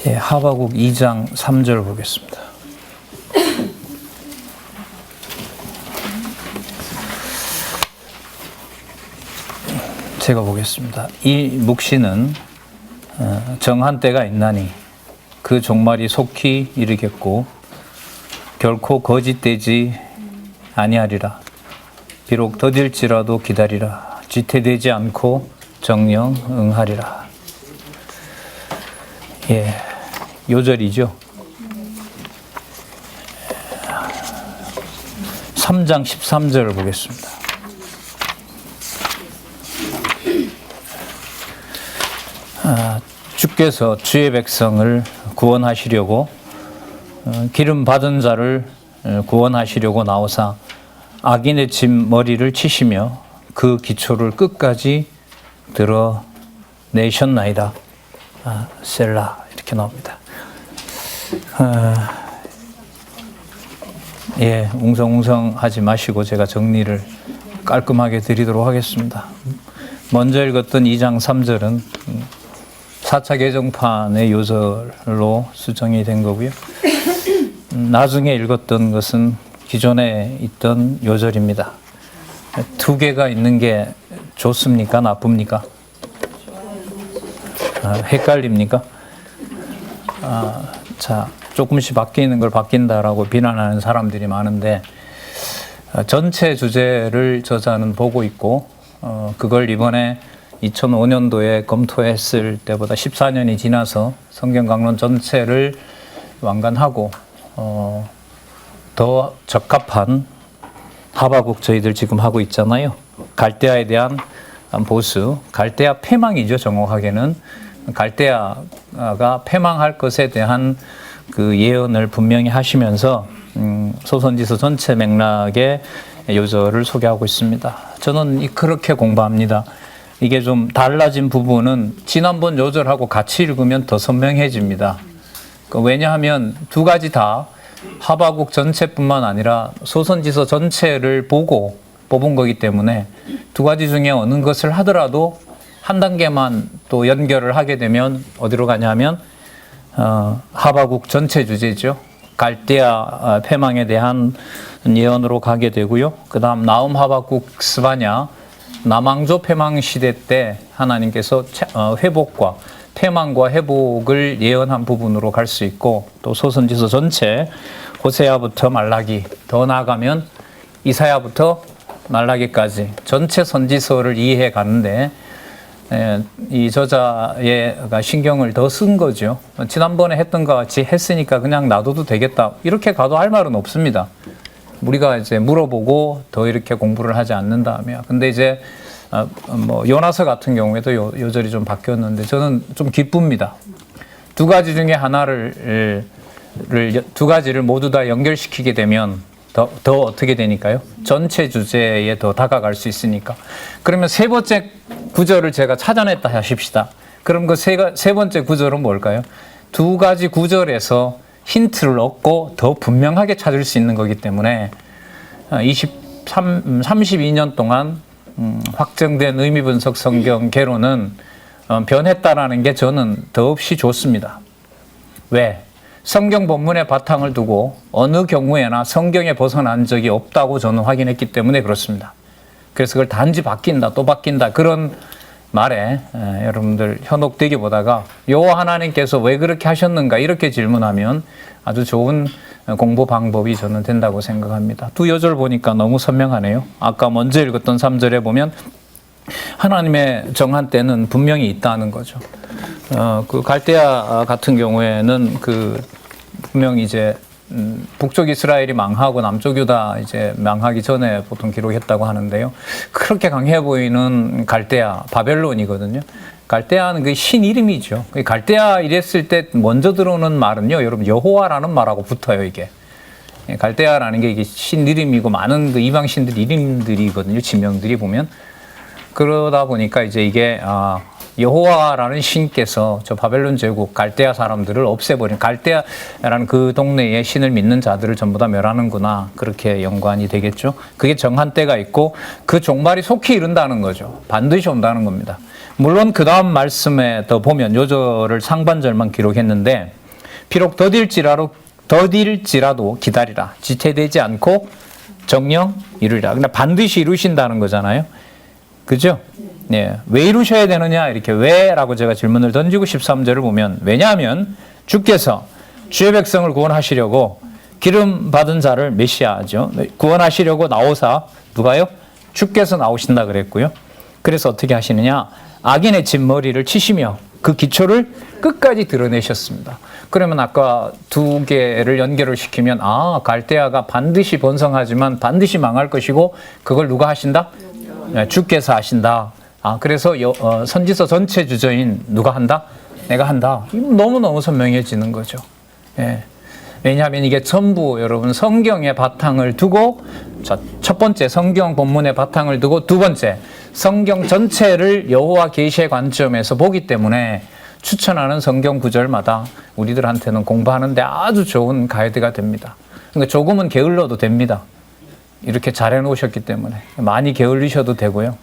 예, 하박국 2장 3절 보겠습니다. 제가 보겠습니다. 이 묵시는 정한 때가 있나니 그 종말이 속히 이르겠고 결코 거짓되지 아니하리라. 비록 더딜지라도 기다리라. 지체되지 않고 정령 응하리라. 예, 요절이죠. 3장 13절을 보겠습니다. 주께서 주의 백성을 구원하시려고 기름 받은 자를 구원하시려고 나오사 악인의 짐 머리를 치시며 그 기초를 끝까지 드러내셨나이다. 셀라 이렇게 나옵니다. 예, 웅성웅성하지 마시고 제가 정리를 깔끔하게 드리도록 하겠습니다. 먼저 읽었던 2장 3절은 4차 개정판의 요절로 수정이 된 거고요. 나중에 읽었던 것은 기존에 있던 요절입니다. 두 개가 있는 게 좋습니까? 나쁩니까? 헷갈립니까? 자, 조금씩 바뀌는 걸 바뀐다라고 비난하는 사람들이 많은데 전체 주제를 저자는 보고 있고 그걸 이번에 2005년도에 검토했을 때보다 14년이 지나서 성경 강론 전체를 완간하고 더 적합한 하박국 저희들 지금 하고 있잖아요. 갈대아에 대한 보수, 갈대아 패망이죠. 정확하게는 갈대아가 패망할 것에 대한 그 예언을 분명히 하시면서 소선지서 전체 맥락의 요절을 소개하고 있습니다. 저는 그렇게 공부합니다. 이게 좀 달라진 부분은 지난번 요절하고 같이 읽으면 더 선명해집니다. 왜냐하면 두 가지 다 하박국 전체뿐만 아니라 소선지서 전체를 보고 뽑은 거기 때문에 두 가지 중에 어느 것을 하더라도 한 단계만 또 연결을 하게 되면 어디로 가냐면 하박국 전체 주제죠. 갈대아 패망에 대한 예언으로 가게 되고요. 그 다음 나움 하박국 스바냐 남왕조 패망 시대 때 하나님께서 회복과 패망과 회복을 예언한 부분으로 갈 수 있고 또 소선지서 전체 호세아부터 말라기 더 나아가면 이사야부터 말라기까지 전체 선지서를 이해해 가는데 이 저자가 신경을 더 쓴 거죠. 지난번에 했던 것 같이 했으니까 그냥 놔둬도 되겠다 이렇게 가도 할 말은 없습니다. 우리가 이제 물어보고 더 이렇게 공부를 하지 않는다면. 근데 이제 뭐 요나서 같은 경우에도 요절이 좀 바뀌었는데 저는 좀 기쁩니다. 두 가지 중에 하나를 두 가지를 모두 다 연결시키게 되면 더 어떻게 되니까요? 전체 주제에 더 다가갈 수 있으니까. 그러면 세 번째 구절을 제가 찾아냈다 하십시다. 그럼 그 세 번째 구절은 뭘까요? 두 가지 구절에서 힌트를 얻고 더 분명하게 찾을 수 있는 거기 때문에 32년 동안 확정된 의미분석 성경 개론은 변했다라는 게 저는 더없이 좋습니다. 왜? 성경 본문의 바탕을 두고 어느 경우에나 성경에 벗어난 적이 없다고 저는 확인했기 때문에 그렇습니다. 그래서 그걸 단지 바뀐다 또 바뀐다 그런 말에 여러분들 현혹되게 보다가 요 하나님께서 왜 그렇게 하셨는가 이렇게 질문하면 아주 좋은 공부 방법이 저는 된다고 생각합니다. 두 요절 보니까 너무 선명하네요. 아까 먼저 읽었던 3절에 보면 하나님의 정한 때는 분명히 있다는 거죠. 그 갈대아 같은 경우에는 그 분명히 이제 북쪽 이스라엘이 망하고 남쪽 유다 이제 망하기 전에 보통 기록했다고 하는데요. 그렇게 강해 보이는 갈대아, 바벨론이거든요. 갈대아는 그 신 이름이죠. 갈대아 이랬을 때 먼저 들어오는 말은요, 여러분 여호와라는 말하고 붙어요 이게. 갈대아라는 게 이게 신 이름이고 많은 그 이방 신들 이름들이거든요. 지명들이 보면 그러다 보니까 이제 이게 여호와라는 신께서 저 바벨론 제국 갈대아 사람들을 없애버린, 갈대아라는 그 동네에 신을 믿는 자들을 전부 다 멸하는구나, 그렇게 연관이 되겠죠. 그게 정한 때가 있고 그 종말이 속히 이른다는 거죠. 반드시 온다는 겁니다. 물론 그 다음 말씀에 더 보면 요절을 상반절만 기록했는데, 비록 더딜지라도 기다리라, 지체되지 않고 정령 이루리라. 그러니까 반드시 이루신다는 거잖아요. 그죠? 네. 왜 이루셔야 되느냐, 이렇게 왜라고 제가 질문을 던지고 13절을 보면, 왜냐하면 주께서 주의 백성을 구원하시려고 기름 받은 자를 메시아죠, 구원하시려고 나오사, 누가요? 주께서 나오신다 그랬고요. 그래서 어떻게 하시느냐, 악인의 진머리를 치시며 그 기초를 끝까지 드러내셨습니다. 그러면 아까 두 개를 연결을 시키면, 갈대아가 반드시 번성하지만 반드시 망할 것이고 그걸 누가 하신다? 주께서 하신다. 그래서 선지서 전체 주저인 누가 한다? 내가 한다. 너무너무 선명해지는 거죠. 예. 왜냐하면 이게 전부 여러분 성경의 바탕을 두고, 첫 번째 성경 본문의 바탕을 두고, 두 번째 성경 전체를 여호와 계시의 관점에서 보기 때문에 추천하는 성경 구절마다 우리들한테는 공부하는데 아주 좋은 가이드가 됩니다. 그러니까 조금은 게을러도 됩니다. 이렇게 잘 해놓으셨기 때문에 많이 게을리셔도 되고요.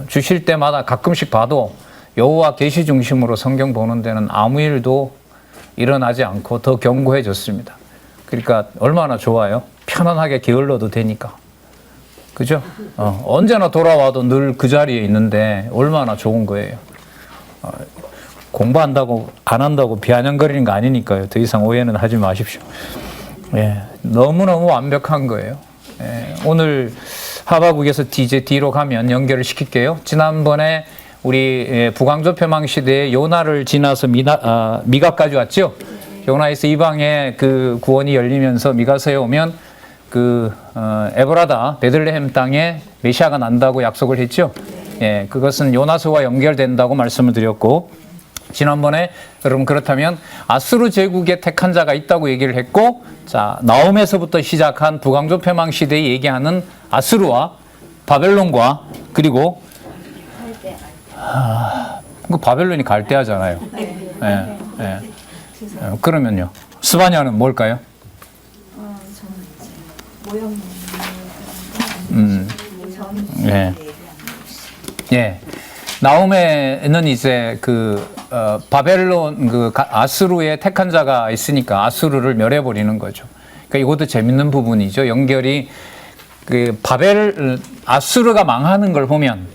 주실 때마다 가끔씩 봐도 여호와 계시 중심으로 성경 보는 데는 아무 일도 일어나지 않고 더 견고해졌습니다. 그러니까 얼마나 좋아요. 편안하게 게을러도 되니까. 그죠? 언제나 돌아와도 늘 그 자리에 있는데 얼마나 좋은 거예요. 공부한다고 안 한다고 비아냥거리는 거 아니니까요. 더 이상 오해는 하지 마십시오. 예, 너무너무 완벽한 거예요. 예, 오늘 하바국에서 이제 뒤로 가면 연결을 시킬게요. 지난번에 우리 북왕조 패망 시대에 요나를 지나서 미가까지 왔죠. 요나에서 이방의 그 구원이 열리면서 미가서에 오면 에브라다 베들레헴 땅에 메시아가 난다고 약속을 했죠. 예, 그것은 요나서와 연결된다고 말씀을 드렸고, 지난번에 여러분 그렇다면 아수르 제국의 택한 자가 있다고 얘기를 했고, 자, 나홈에서부터 시작한 북왕조 패망 시대에 얘기하는 아수르와 바벨론과 그리고 그 바벨론이 갈대아잖아요. 예, 예. 그러면요, 스바냐는 뭘까요? 예. 예. 나홈에는 이제 바벨론 아수르의 택한 자가 있으니까 아수르를 멸해버리는 거죠. 그러니까 이것도 재밌는 부분이죠. 연결이 아수르가 망하는 걸 보면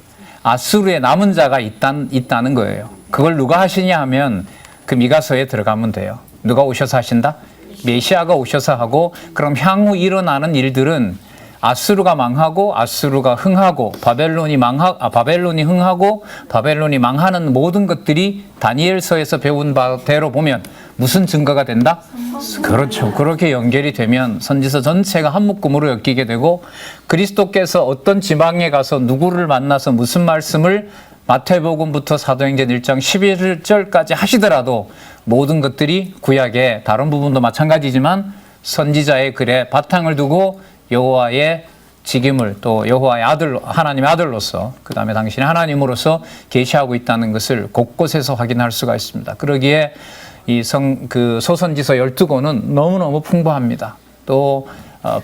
아수르의 남은 자가 있다는 거예요. 그걸 누가 하시냐 하면 그 미가서에 들어가면 돼요. 누가 오셔서 하신다? 메시아가 오셔서 하고, 그럼 향후 일어나는 일들은 아수르가 망하고 아수르가 흥하고 바벨론이 흥하고 바벨론이 망하는 모든 것들이 다니엘서에서 배운 바대로 보면 무슨 증거가 된다? 그렇죠. 그렇게 연결이 되면 선지서 전체가 한 묶음으로 엮이게 되고, 그리스도께서 어떤 지방에 가서 누구를 만나서 무슨 말씀을 마태복음부터 사도행전 1장 11절까지 하시더라도 모든 것들이 구약의 다른 부분도 마찬가지지만 선지자의 글에 바탕을 두고 여호와의 직임을, 또 여호와의 아들, 하나님의 아들로서, 그 다음에 당신의 하나님으로서 계시하고 있다는 것을 곳곳에서 확인할 수가 있습니다. 그러기에 이 소선지서 12권은 너무너무 풍부합니다. 또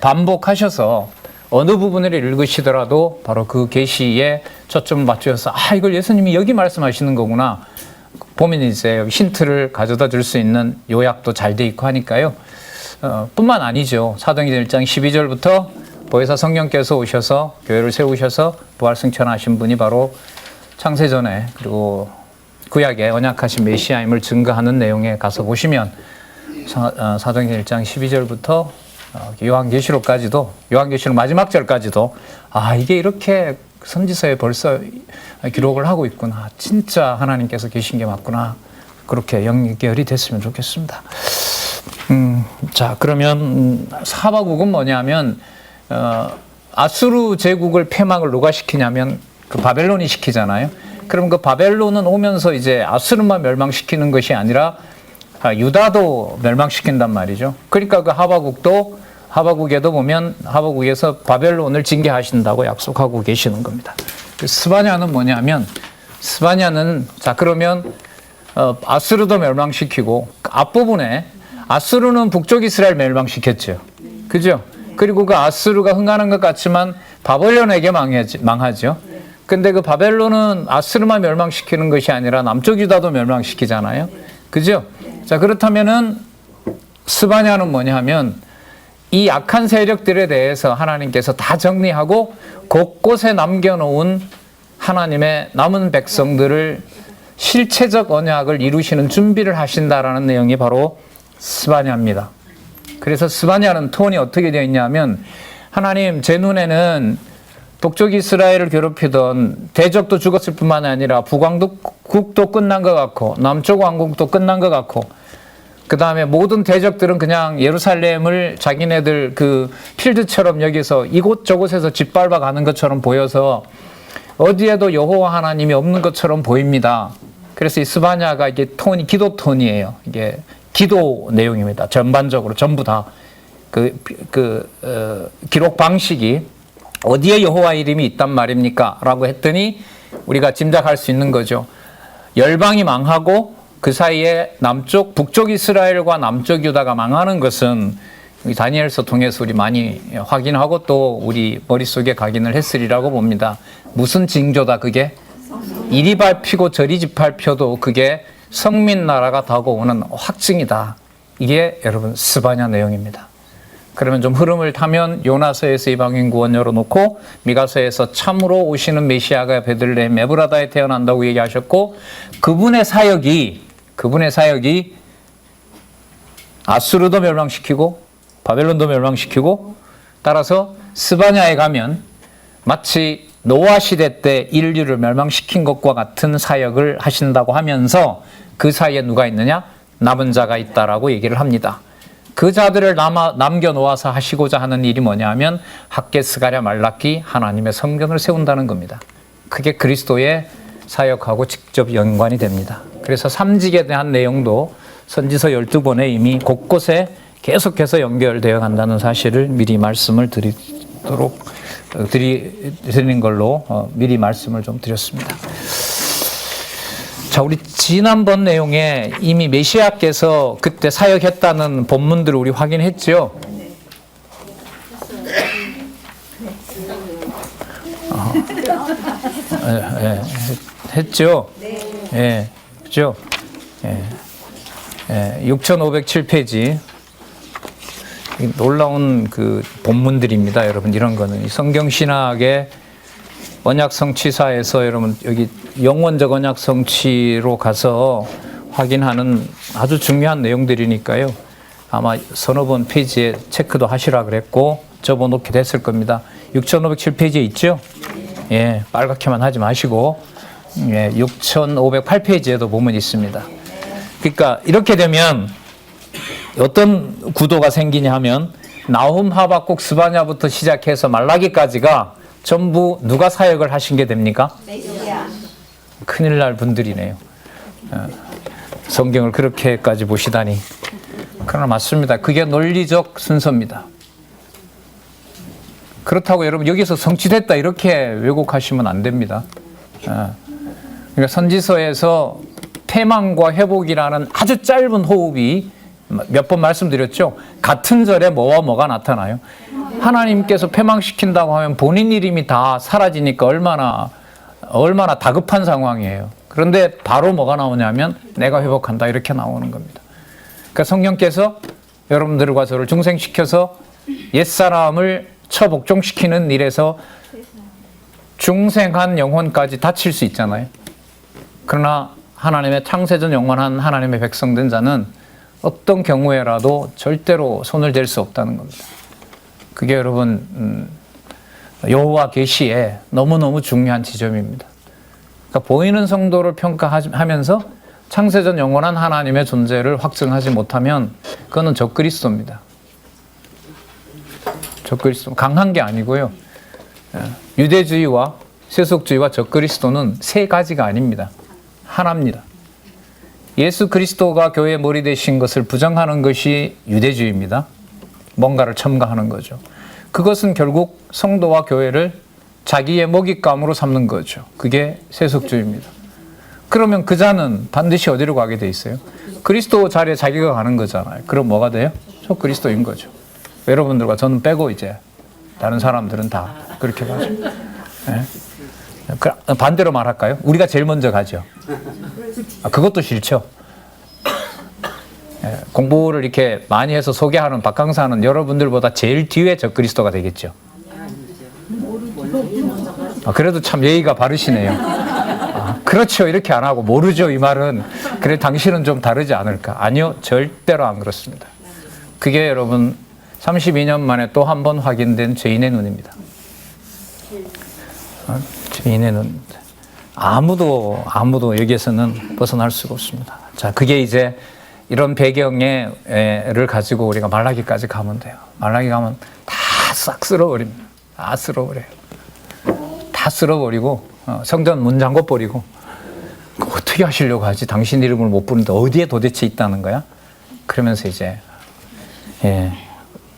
반복하셔서 어느 부분을 읽으시더라도 바로 그 계시에 초점을 맞추셔서 이걸 예수님이 여기 말씀하시는 거구나 보면 이제 힌트를 가져다 줄 수 있는 요약도 잘 돼 있고 하니까요. 뿐만 아니죠. 사도행전 1장 12절부터 보혜사 성령께서 오셔서 교회를 세우셔서 부활승천하신 분이 바로 창세전에 그리고 구약에 언약하신 메시아임을 증거하는 내용에 가서 보시면 사도행전 1장 12절부터 요한계시록까지도, 요한계시록 마지막 절까지도 이게 이렇게 선지서에 벌써 기록을 하고 있구나, 진짜 하나님께서 계신 게 맞구나, 그렇게 연결이 됐으면 좋겠습니다. 자, 그러면 하바국은 뭐냐면 아수르 제국을 패망을 누가 시키냐면 그 바벨론이 시키잖아요. 그럼 그 바벨론은 오면서 이제 아수르만 멸망시키는 것이 아니라 유다도 멸망시킨단 말이죠. 그러니까 그 하바국에도 보면 하바국에서 바벨론을 징계하신다고 약속하고 계시는 겁니다. 그 스바냐는 뭐냐면 스바냐는 자 그러면 아수르도 멸망시키고 앞부분에 아수르는 북쪽 이스라엘 멸망시켰죠. 그죠? 그리고 그 아수르가 흥하는 것 같지만 바벨론에게 망하죠. 근데 그 바벨론은 아수르만 멸망시키는 것이 아니라 남쪽 유다도 멸망시키잖아요. 그죠? 자, 그렇다면은 스바냐는 뭐냐 하면 이 악한 세력들에 대해서 하나님께서 다 정리하고 곳곳에 남겨놓은 하나님의 남은 백성들을 실체적 언약을 이루시는 준비를 하신다라는 내용이 바로 스바냐입니다. 그래서 스바냐는 톤이 어떻게 되어 있냐면 하나님 제 눈에는 북쪽 이스라엘을 괴롭히던 대적도 죽었을 뿐만 아니라 북왕국도 끝난 것 같고 남쪽 왕국도 끝난 것 같고 그 다음에 모든 대적들은 그냥 예루살렘을 자기네들 그 필드처럼 여기서 이곳저곳에서 짓밟아 가는 것처럼 보여서 어디에도 여호와 하나님이 없는 것처럼 보입니다. 그래서 이 스바냐가 이게 톤이 기도 톤이에요. 이게 기도 내용입니다. 전반적으로 전부 다 기록 방식이 어디에 여호와 이름이 있단 말입니까? 라고 했더니 우리가 짐작할 수 있는 거죠. 열방이 망하고 그 사이에 북쪽 이스라엘과 남쪽 유다가 망하는 것은 다니엘서 통해서 우리 많이 확인하고 또 우리 머릿속에 각인을 했으리라고 봅니다. 무슨 징조다 그게? 이리 밟히고 저리 밟혀도 그게 성민 나라가 다가오는 확증이다. 이게 여러분 스바냐 내용입니다. 그러면 좀 흐름을 타면 요나서에서 이방인 구원 열어놓고 미가서에서 참으로 오시는 메시아가 베들레헴 에브라다에 태어난다고 얘기하셨고 그분의 사역이 아수르도 멸망시키고 바벨론도 멸망시키고 따라서 스바냐에 가면 마치 노아 시대 때 인류를 멸망시킨 것과 같은 사역을 하신다고 하면서 그 사이에 누가 있느냐? 남은 자가 있다라고 얘기를 합니다. 그 자들을 남겨놓아서 하시고자 하는 일이 뭐냐 하면 학개, 스가랴, 말라기 하나님의 성전을 세운다는 겁니다. 그게 그리스도의 사역하고 직접 연관이 됩니다. 그래서 삼직에 대한 내용도 선지서 12권에 이미 곳곳에 계속해서 연결되어 간다는 사실을 미리 말씀을 드리는 걸로 미리 말씀을 좀 드렸습니다. 자, 우리 지난번 내용에 이미 메시아께서 그때 사역했다는 본문들을 우리 확인했죠? 했죠? 네. 그죠? 6507페이지. 놀라운 그 본문들입니다, 여러분. 이런 거는 성경 신학의 언약 성취사에서 여러분 여기 영원적 언약 성취로 가서 확인하는 아주 중요한 내용들이니까요. 아마 서너 번 페이지에 체크도 하시라 그랬고 접어놓게 됐을 겁니다. 6507페이지에 있죠? 예, 빨갛게만 하지 마시고 6508페이지에도 보면 있습니다. 그러니까 이렇게 되면 어떤 구도가 생기냐 하면 나훔, 하박국, 스바냐부터 시작해서 말라기까지가 전부 누가 사역을 하신 게 됩니까? 메시아. 큰일 날 분들이네요. 성경을 그렇게까지 보시다니. 그러나 맞습니다. 그게 논리적 순서입니다. 그렇다고 여러분 여기서 성취됐다 이렇게 왜곡하시면 안 됩니다. 그러니까 선지서에서 패망과 회복이라는 아주 짧은 호흡이 몇 번 말씀드렸죠. 같은 절에 뭐와 뭐가 나타나요? 하나님께서 패망시킨다고 하면 본인 이름이 다 사라지니까 얼마나 다급한 상황이에요. 그런데 바로 뭐가 나오냐면 내가 회복한다 이렇게 나오는 겁니다. 그러니까 성령께서 여러분들과 저를 중생시켜서 옛사람을 처복종시키는 일에서 중생한 영혼까지 다칠 수 있잖아요. 그러나 하나님의 창세전 영원한 하나님의 백성된 자는 어떤 경우에라도 절대로 손을 댈 수 없다는 겁니다. 그게 여러분 여호와 계시에 너무너무 중요한 지점입니다. 그러니까 보이는 성도를 평가하면서 창세전 영원한 하나님의 존재를 확증하지 못하면 그거는 적그리스도입니다. 적그리스도 강한 게 아니고요. 유대주의와 세속주의와 적그리스도는 세 가지가 아닙니다. 하나입니다. 예수 그리스도가 교회의 머리 되신 것을 부정하는 것이 유대주의입니다. 뭔가를 첨가하는 거죠. 그것은 결국 성도와 교회를 자기의 먹잇감으로 삼는 거죠. 그게 세속주의입니다. 그러면 그 자는 반드시 어디로 가게 돼 있어요? 그리스도 자리에 자기가 가는 거잖아요. 그럼 뭐가 돼요? 저 그리스도인 거죠. 여러분들과 저는 빼고 이제 다른 사람들은 다 그렇게 가죠. 네? 반대로 말할까요? 우리가 제일 먼저 가죠. 그것도 싫죠. 네, 공부를 이렇게 많이 해서 소개하는 박강사는 여러분들보다 제일 뒤에 저 그리스도가 되겠죠. 그래도 참 예의가 바르시네요. 그렇죠. 이렇게 안 하고 모르죠. 이 말은 그래 당신은 좀 다르지 않을까. 아니요. 절대로 안 그렇습니다. 그게 여러분 32년 만에 또 한 번 확인된 죄인의 눈입니다. 죄인의 눈. 아무도 여기에서는 벗어날 수가 없습니다. 자, 그게 이제 이런 배경을 가지고 우리가 말라기까지 가면 돼요. 말라기 가면 다 싹 쓸어버립니다. 다 쓸어버려요. 다 쓸어버리고 성전 문 잠궈버리고 어떻게 하시려고 하지? 당신 이름을 못 부르는데 어디에 도대체 있다는 거야? 그러면서 이제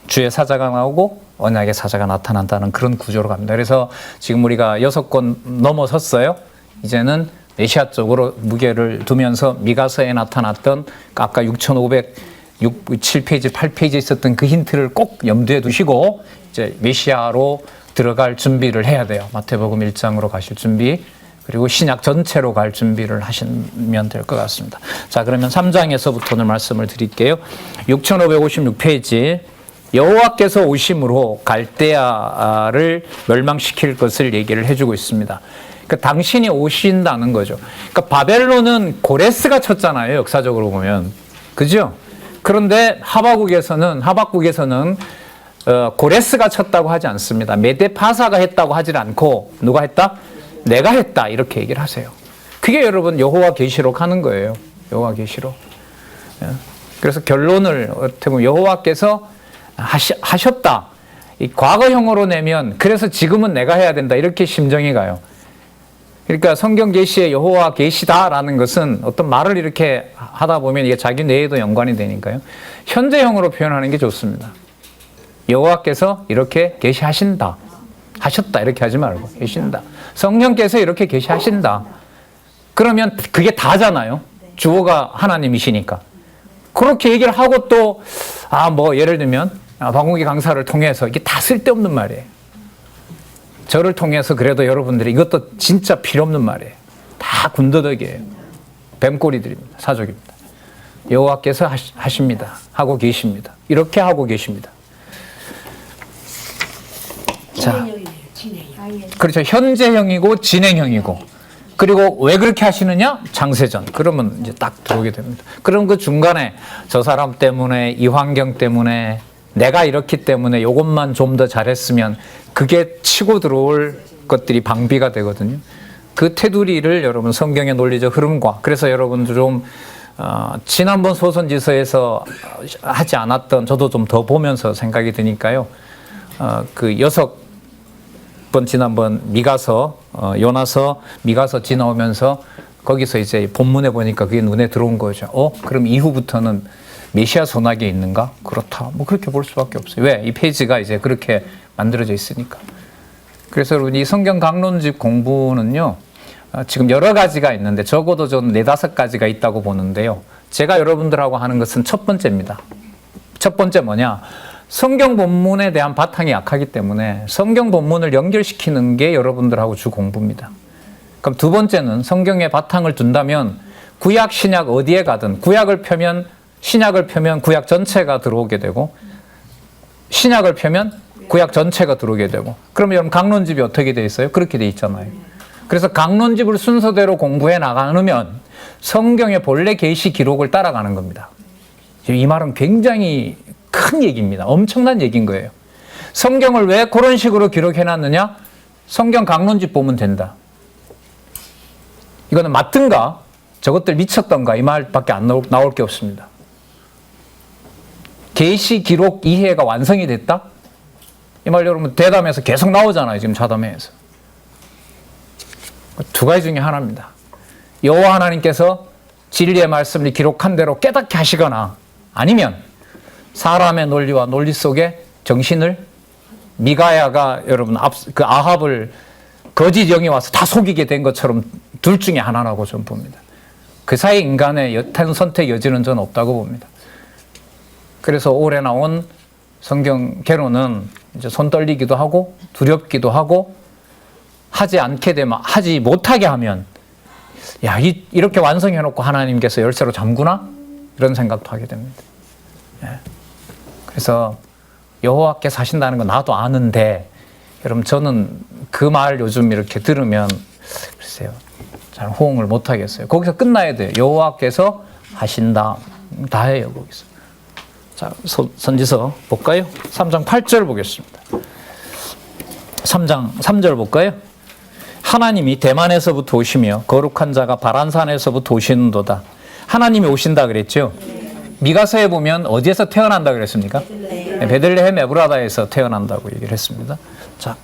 주의 사자가 나오고 언약의 사자가 나타난다는 그런 구조로 갑니다. 그래서 지금 우리가 6권 넘어섰어요. 이제는 메시아 쪽으로 무게를 두면서 미가서에 나타났던 아까 6,507페이지, 8페이지에 있었던 그 힌트를 꼭 염두에 두시고 이제 메시아로 들어갈 준비를 해야 돼요. 마태복음 1장으로 가실 준비, 그리고 신약 전체로 갈 준비를 하시면 될 것 같습니다. 자, 그러면 3장에서부터 오늘 말씀을 드릴게요. 6,556페이지. 여호와께서 오심으로 갈대아를 멸망시킬 것을 얘기를 해주고 있습니다. 그러니까 당신이 오신다는 거죠. 그러니까 바벨론은 고레스가 쳤잖아요. 역사적으로 보면. 그죠? 그런데 하박국에서는 고레스가 쳤다고 하지 않습니다. 메데파사가 했다고 하질 않고 누가 했다? 내가 했다. 이렇게 얘기를 하세요. 그게 여러분 여호와 계시록 하는 거예요. 여호와 계시록. 그래서 결론을 어떻게 보면 여호와께서 하셨다. 이 과거형으로 내면 그래서 지금은 내가 해야 된다. 이렇게 심정이 가요. 그러니까 성경 계시에 여호와 계시다라는 것은 어떤 말을 이렇게 하다 보면 이게 자기 뇌에도 연관이 되니까요. 현재형으로 표현하는 게 좋습니다. 여호와께서 이렇게 계시하신다. 하셨다. 이렇게 하지 말고 계신다. 성령께서 이렇게 계시하신다. 그러면 그게 다잖아요. 주어가 하나님이시니까. 그렇게 얘기를 하고 또 예를 들면 박홍기 강사를 통해서 이게 다 쓸데없는 말이에요. 저를 통해서 그래도 여러분들이 이것도 진짜 필요 없는 말이에요. 다 군더더기예요. 뱀꼬리들입니다. 사족입니다. 여호와께서 하십니다. 하고 계십니다. 이렇게 하고 계십니다. 자, 그렇죠. 현재형이고 진행형이고. 그리고 왜 그렇게 하시느냐? 장세전. 그러면 이제 딱 들어오게 됩니다. 그럼 그 중간에 저 사람 때문에, 이 환경 때문에, 내가 이렇기 때문에 이것만 좀 더 잘했으면 그게 치고 들어올 것들이 방비가 되거든요. 그 테두리를 여러분 성경의 논리적 흐름과, 그래서 여러분들 좀 지난번 소선지서에서 하지 않았던, 저도 좀 더 보면서 생각이 드니까요. 그 6번 지난번 미가서, 요나서, 미가서 지나오면서 거기서 이제 본문에 보니까 그게 눈에 들어온 거죠. 그럼 이후부터는 메시아 선악에 있는가? 그렇다. 그렇게 볼 수밖에 없어요. 왜? 이 페이지가 이제 그렇게 만들어져 있으니까. 그래서 여러분 이 성경 강론집 공부는요, 지금 여러 가지가 있는데 적어도 저는 4-5가지가 있다고 보는데요. 제가 여러분들하고 하는 것은 첫 번째입니다. 첫 번째 뭐냐? 성경 본문에 대한 바탕이 약하기 때문에 성경 본문을 연결시키는 게 여러분들하고 주 공부입니다. 그럼 두 번째는 성경에 바탕을 둔다면 구약, 신약 어디에 가든 구약을 펴면, 신약을 펴면 구약 전체가 들어오게 되고, 신약을 펴면 구약 전체가 들어오게 되고, 그러면 여러분 강론집이 어떻게 돼 있어요? 그렇게 돼 있잖아요. 그래서 강론집을 순서대로 공부해 나가면 성경의 본래 계시 기록을 따라가는 겁니다. 이 말은 굉장히 큰 얘기입니다. 엄청난 얘기인 거예요. 성경을 왜 그런 식으로 기록해 놨느냐? 성경 강론집 보면 된다. 이거는 맞든가 저것들 미쳤던가 이 말밖에 안 나올 게 없습니다. 계시 기록 이해가 완성이 됐다? 이 말 여러분 대담에서 계속 나오잖아요. 지금 자담회에서. 두 가지 중에 하나입니다. 여호와 하나님께서 진리의 말씀을 기록한 대로 깨닫게 하시거나, 아니면 사람의 논리와 논리 속에 정신을, 미가야가 여러분 그 아합을 거짓 영이 와서 다 속이게 된 것처럼 둘 중에 하나라고 저는 봅니다. 그 사이 인간의 여탄 선택 여지는 저는 없다고 봅니다. 그래서 올해 나온 성경 개론은 이제 손 떨리기도 하고 두렵기도 하고 하지 않게 되면 하지 못하게 하면 야, 이렇게 완성해 놓고 하나님께서 열쇠로 잠그나? 이런 생각도 하게 됩니다. 예. 그래서 여호와께서 하신다는 건 나도 아는데 여러분 저는 그 말 요즘 이렇게 들으면 글쎄요. 잘 호응을 못 하겠어요. 거기서 끝나야 돼요. 여호와께서 하신다. 다예요, 거기서. 자, 선지서 볼까요? 3장 8절 보겠습니다. 3장 3절 볼까요? 하나님이 대만에서부터 오시며 거룩한 자가 바란산에서부터 오시는도다. 하나님이 오신다 그랬죠? 미가서에 보면 어디에서 태어난다 그랬습니까? 베들레헴 에브라다에서 태어난다고 얘기를 했습니다. 자,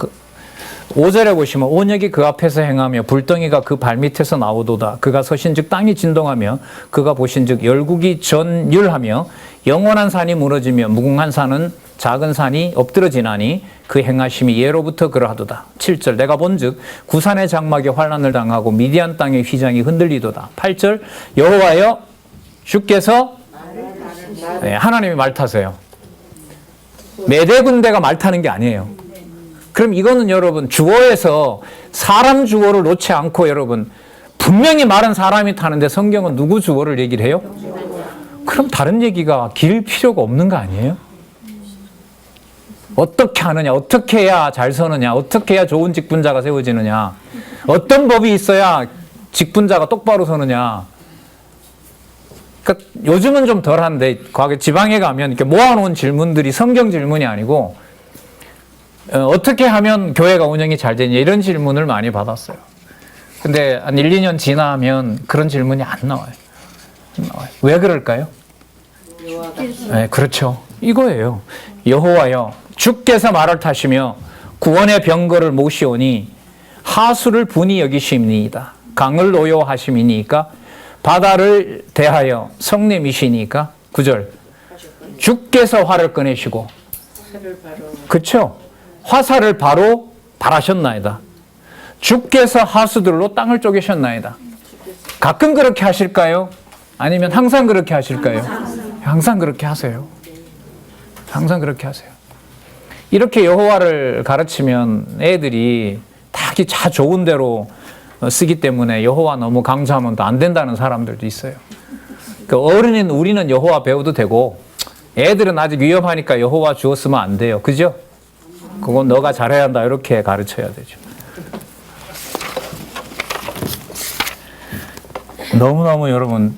5절에 보시면 온역이 그 앞에서 행하며 불덩이가 그 발밑에서 나오도다. 그가 서신즉 땅이 진동하며 그가 보신즉 열국이 전율하며 영원한 산이 무너지며 무궁한 산은 작은 산이 엎드러지나니 그 행하심이 예로부터 그러하도다. 7절 내가 본즉 구산의 장막에 환난을 당하고 미디안 땅의 휘장이 흔들리도다. 8절 여호와여 주께서 하나님이 말 타세요. 메대 군대가 말 타는 게 아니에요. 그럼 이거는 여러분 주어에서 사람 주어를 놓지 않고 여러분 분명히 말은 사람이 타는데 성경은 누구 주어를 얘기를 해요? 그럼 다른 얘기가 길 필요가 없는 거 아니에요? 어떻게 하느냐, 어떻게 해야 잘 서느냐, 어떻게 해야 좋은 직분자가 세워지느냐, 어떤 법이 있어야 직분자가 똑바로 서느냐. 그러니까 요즘은 좀 덜한데 과거 지방에 가면 이렇게 모아놓은 질문들이 성경 질문이 아니고 어떻게 하면 교회가 운영이 잘 되냐 이런 질문을 많이 받았어요. 근데 한 1, 2년 지나면 그런 질문이 안 나와요. 안 나와요. 왜 그럴까요? 네, 그렇죠. 이거예요. 여호와여 주께서 말을 타시며 구원의 병거를 모시오니 하수를 분이 여기심이니이다. 강을 노여하심이니까 바다를 대하여 성냄이시니까 9절 주께서 활을 꺼내시고 그렇죠. 화살을 바로 발하셨나이다. 주께서 하수들로 땅을 쪼개셨나이다. 가끔 그렇게 하실까요? 아니면 항상 그렇게 하실까요? 항상 그렇게 하세요. 항상 그렇게 하세요. 이렇게 여호와를 가르치면 애들이 다 좋은 대로 쓰기 때문에 여호와 너무 강조하면 또 안 된다는 사람들도 있어요. 그 어른인 우리는 여호와 배워도 되고 애들은 아직 위험하니까 여호와 주어 쓰면 안 돼요. 그죠? 그건 너가 잘해야 한다 이렇게 가르쳐야 되죠. 너무너무 여러분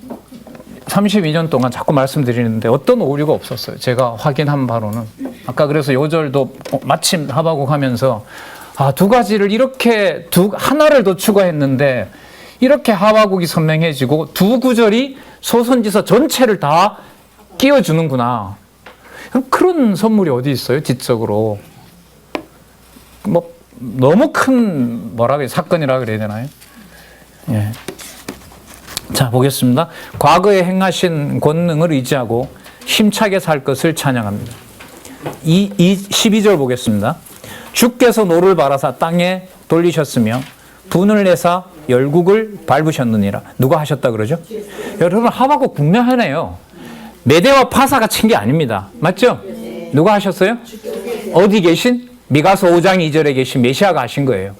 32년 동안 자꾸 말씀드리는데 어떤 오류가 없었어요. 제가 확인한 바로는. 아까 그래서 요절도 마침 하바국 하면서 두 가지를 이렇게 하나를 더 추가했는데 이렇게 하바국이 선명해지고 두 구절이 소선지서 전체를 다 끼워주는구나. 그런 선물이 어디 있어요? 지적으로. 너무 큰 사건이라 그래야 되나요? 예. 자, 보겠습니다. 과거에 행하신 권능을 의지하고 힘차게 살 것을 찬양합니다. 12절 보겠습니다. 주께서 노를 바라사 땅에 돌리셨으며 분을 내사 열국을 밟으셨느니라. 누가 하셨다 그러죠? 여러분 하바국 분명하네요. 메대와 파사가 친 게 아닙니다. 맞죠? 누가 하셨어요? 어디 계신? 미가서 5장 2절에 계신 메시아가 하신 거예요.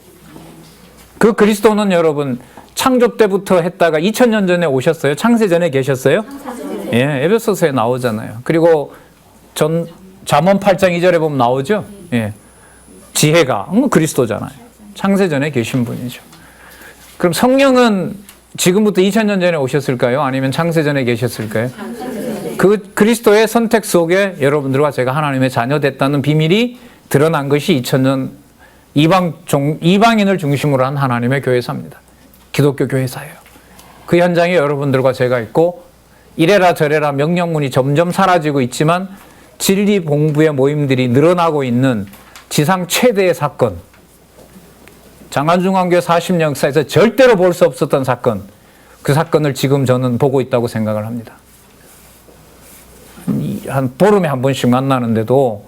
그 그리스도는 여러분 창조 때부터 했다가 2000년 전에 오셨어요? 창세 전에 계셨어요? 예, 에베소서에 나오잖아요. 그리고 잠언 8장 2절에 보면 나오죠? 예. 지혜가 그리스도잖아요. 창세 전에 계신 분이죠. 그럼 성령은 지금부터 2000년 전에 오셨을까요? 아니면 창세 전에 계셨을까요? 그 그리스도의 선택 속에 여러분들과 제가 하나님의 자녀 됐다는 비밀이 드러난 것이 2000년 이방인을 중심으로 한 하나님의 교회사입니다. 기독교 교회사예요. 그 현장에 여러분들과 제가 있고 이래라 저래라 명령문이 점점 사라지고 있지만 진리 공부의 모임들이 늘어나고 있는 지상 최대의 사건, 장안중앙교회 40년 역사에서 절대로 볼 수 없었던 사건, 그 사건을 지금 저는 보고 있다고 생각을 합니다. 한 보름에 한 번씩 만나는데도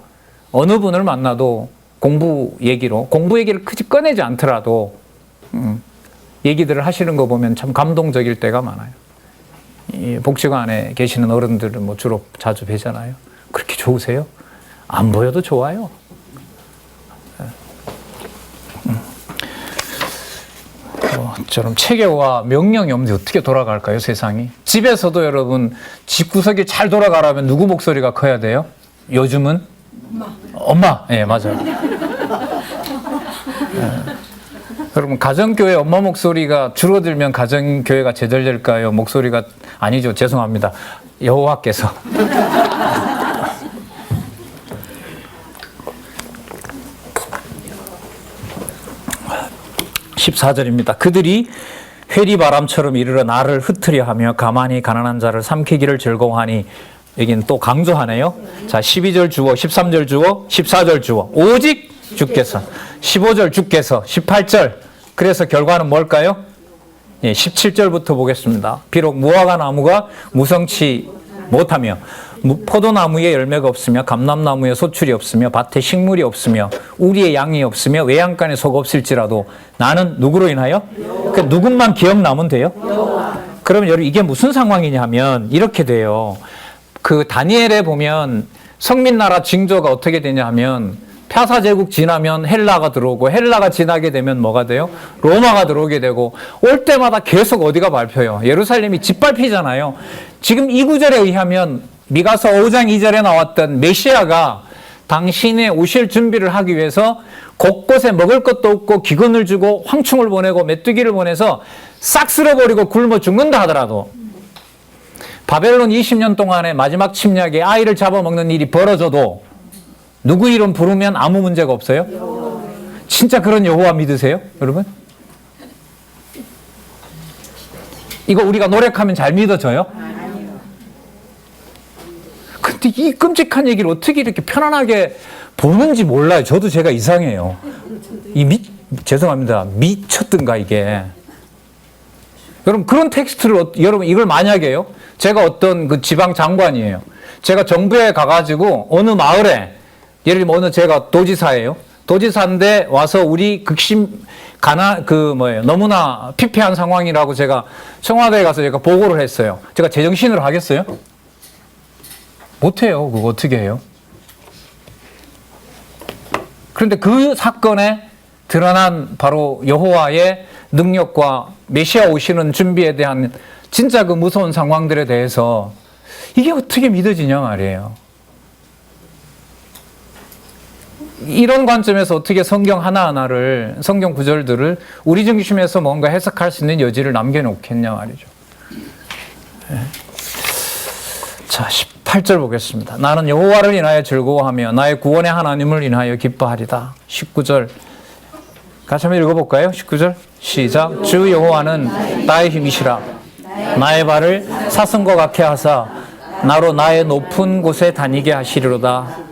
어느 분을 만나도 공부 얘기를 크게 꺼내지 않더라도 얘기들을 하시는 거 보면 참 감동적일 때가 많아요. 이 복지관에 계시는 어른들은 뭐 주로 자주 뵈잖아요. 그렇게 좋으세요? 안 보여도 좋아요. 저럼 체계와 명령이 없는데 어떻게 돌아갈까요, 세상이? 집에서도 여러분, 집구석이 잘 돌아가려면 누구 목소리가 커야 돼요? 요즘은? 엄마. 예, 맞아요. 여러분, 가정교회 엄마 목소리가 줄어들면 가정교회가 제절될까요? 목소리가, 아니죠. 죄송합니다. 여호와께서. 14절입니다. 그들이 회리바람처럼 이르러 나를 흩으려 하며 가만히 가난한 자를 삼키기를 즐거워하니, 여기는 또 강조하네요. 자, 12절 주어, 13절 주어, 14절 주어. 오직 주께서. 15절 주께서. 18절. 그래서 결과는 뭘까요? 예, 17절부터 보겠습니다. 비록 무화과 나무가 무성치 못하며 포도나무에 열매가 없으며 감람나무에 소출이 없으며 밭에 식물이 없으며 우리의 양이 없으며 외양간에 소가 없을지라도 나는 누구로 인하여? 그러니까 누군만 기억나면 돼요? 그러면 여러분 이게 무슨 상황이냐 하면 이렇게 돼요. 그 다니엘에 보면 성민나라 징조가 어떻게 되냐 하면 펴사제국 지나면 헬라가 들어오고 헬라가 지나게 되면 뭐가 돼요? 로마가 들어오게 되고 올 때마다 계속 어디가 밟혀요? 예루살렘이 짓밟히잖아요. 지금 이 구절에 의하면 미가서 5장 2절에 나왔던 메시아가 당신의 오실 준비를 하기 위해서 곳곳에 먹을 것도 없고 기근을 주고 황충을 보내고 메뚜기를 보내서 싹 쓸어버리고 굶어 죽는다 하더라도 바벨론 20년 동안의 마지막 침략에 아이를 잡아먹는 일이 벌어져도 누구 이름 부르면 아무 문제가 없어요? 진짜 그런 여호와 믿으세요? 여러분? 이거 우리가 노력하면 잘 믿어져요? 근데 이 끔찍한 얘기를 어떻게 이렇게 편안하게 보는지 몰라요. 저도 제가 이상해요. 죄송합니다. 미쳤든가 이게. 여러분 그런 텍스트를 여러분 이걸 만약에요. 제가 어떤 그 지방 장관이에요. 제가 정부에 가가지고 어느 마을에 예를 들면 어느 제가 도지사예요. 도지사인데 와서 우리 극심 너무나 피폐한 상황이라고 제가 청와대에 가서 제가 보고를 했어요. 제가 제정신으로 하겠어요? 못해요. 그거 어떻게 해요? 그런데 그 사건에 드러난 바로 여호와의 능력과 메시아 오시는 준비에 대한 진짜 그 무서운 상황들에 대해서 이게 어떻게 믿어지냐 말이에요. 이런 관점에서 어떻게 성경 하나하나를, 성경 구절들을 우리 중심에서 뭔가 해석할 수 있는 여지를 남겨놓겠냐 말이죠. 자, 18절 보겠습니다. 나는 여호와를 인하여 즐거워하며 나의 구원의 하나님을 인하여 기뻐하리다. 19절 같이 한번 읽어볼까요? 19절 시작. 주 여호와는 나의 힘이시라. 나의 발을 사슴과 같게 하사 나로 나의 높은 곳에 다니게 하시리로다.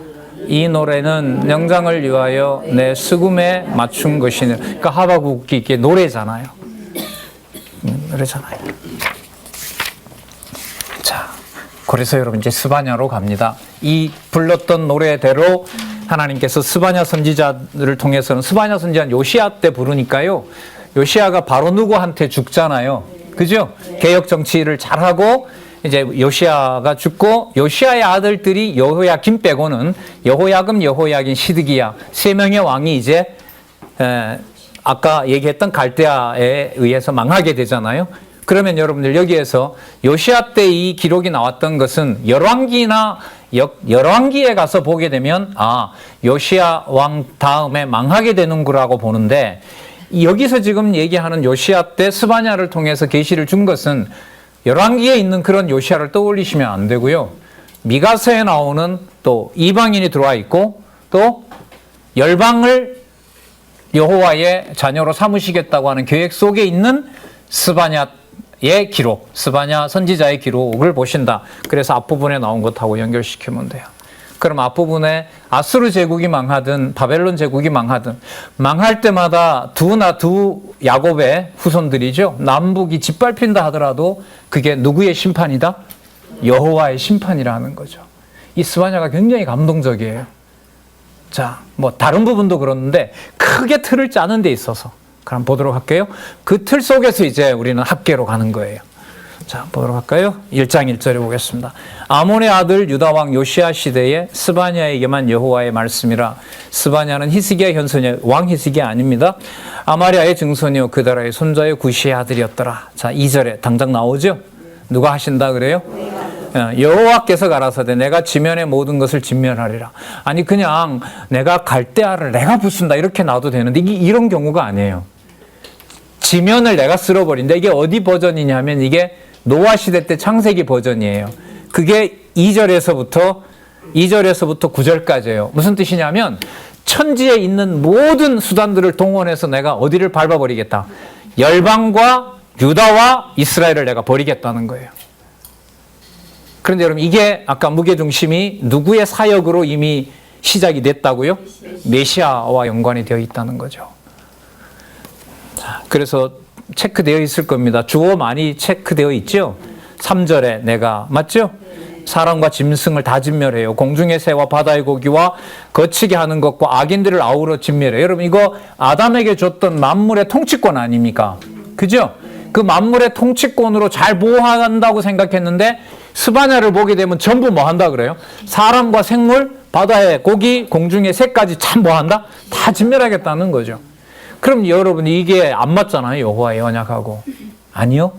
이 노래는 영장을 위하여 내 수금에 맞춘 것이니. 그러니까 하박국이 이게 노래잖아요. 노래잖아요. 자, 그래서 여러분 이제 스바냐로 갑니다. 이 불렀던 노래대로 하나님께서 스바냐 선지자들을 통해서는 스바냐 선지자는 요시야 때 부르니까요. 요시야가 바로 누구한테 죽잖아요. 그죠? 개혁 정치를 잘하고 이제 요시야가 죽고 요시야의 아들들이 여호야김 빼고는 여호야금, 여호야긴, 시드기야 세 명의 왕이 이제 아까 얘기했던 갈대아에 의해서 망하게 되잖아요. 그러면 여러분들 여기에서 요시야 때 이 기록이 나왔던 것은 열왕기에 가서 보게 되면 요시야 왕 다음에 망하게 되는 거라고 보는데 여기서 지금 얘기하는 요시야 때 스바냐를 통해서 계시를 준 것은 열왕기에 있는 그런 요시야를 떠올리시면 안 되고요. 미가서에 나오는 또 이방인이 들어와 있고 또 열방을 여호와의 자녀로 삼으시겠다고 하는 계획 속에 있는 스바냐의 기록, 스바냐 선지자의 기록을 보신다. 그래서 앞부분에 나온 것하고 연결시키면 돼요. 그럼 앞부분에 아수르 제국이 망하든 바벨론 제국이 망하든 망할 때마다 두 야곱의 후손들이죠. 남북이 짓밟힌다 하더라도 그게 누구의 심판이다? 여호와의 심판이라는 거죠. 이 스바냐가 굉장히 감동적이에요. 자, 뭐 다른 부분도 그렇는데 크게 틀을 짜는 데 있어서 그럼 보도록 할게요. 그 틀 속에서 이제 우리는 합계로 가는 거예요. 자, 보도록 할까요? 1장 1절에 보겠습니다. 아몬의 아들 유다 왕 요시야 시대에 스바냐에게만 여호와의 말씀이라. 스바냐는 히스기야 현손이 왕 히스기야 아닙니다. 아마리아의 증손이요 그 나라의 손자의 구시의 아들이었더라. 자, 2절에 당장 나오죠? 누가 하신다 그래요? 여호와께서 가라사대 내가 지면의 모든 것을 진멸하리라. 아니 그냥 내가 갈대아를 내가 부순다 이렇게 놔도 되는데 이게 이런 경우가 아니에요. 지면을 내가 쓸어버린다. 이게 어디 버전이냐면 이게 노아 시대 때 창세기 버전이에요. 그게 2절에서부터 9절까지예요. 무슨 뜻이냐면 천지에 있는 모든 수단들을 동원해서 내가 어디를 밟아버리겠다. 열방과 유다와 이스라엘을 내가 버리겠다는 거예요. 그런데 여러분 이게 아까 무게중심이 누구의 사역으로 이미 시작이 됐다고요? 메시아와 연관이 되어 있다는 거죠. 자, 그래서 체크되어 있을 겁니다. 주어 많이 체크되어 있죠? 3절에 내가 맞죠? 사람과 짐승을 다 진멸해요. 공중의 새와 바다의 고기와 거치게 하는 것과 악인들을 아우러 진멸해요. 여러분 이거 아담에게 줬던 만물의 통치권 아닙니까? 그죠? 그 만물의 통치권으로 잘 보호한다고 생각했는데 스바냐를 보게 되면 전부 뭐 한다 그래요? 사람과 생물, 바다의 고기, 공중의 새까지 참 뭐 한다? 다 진멸하겠다는 거죠. 그럼 여러분 이게 안 맞잖아요. 여호와의 언약하고. 아니요.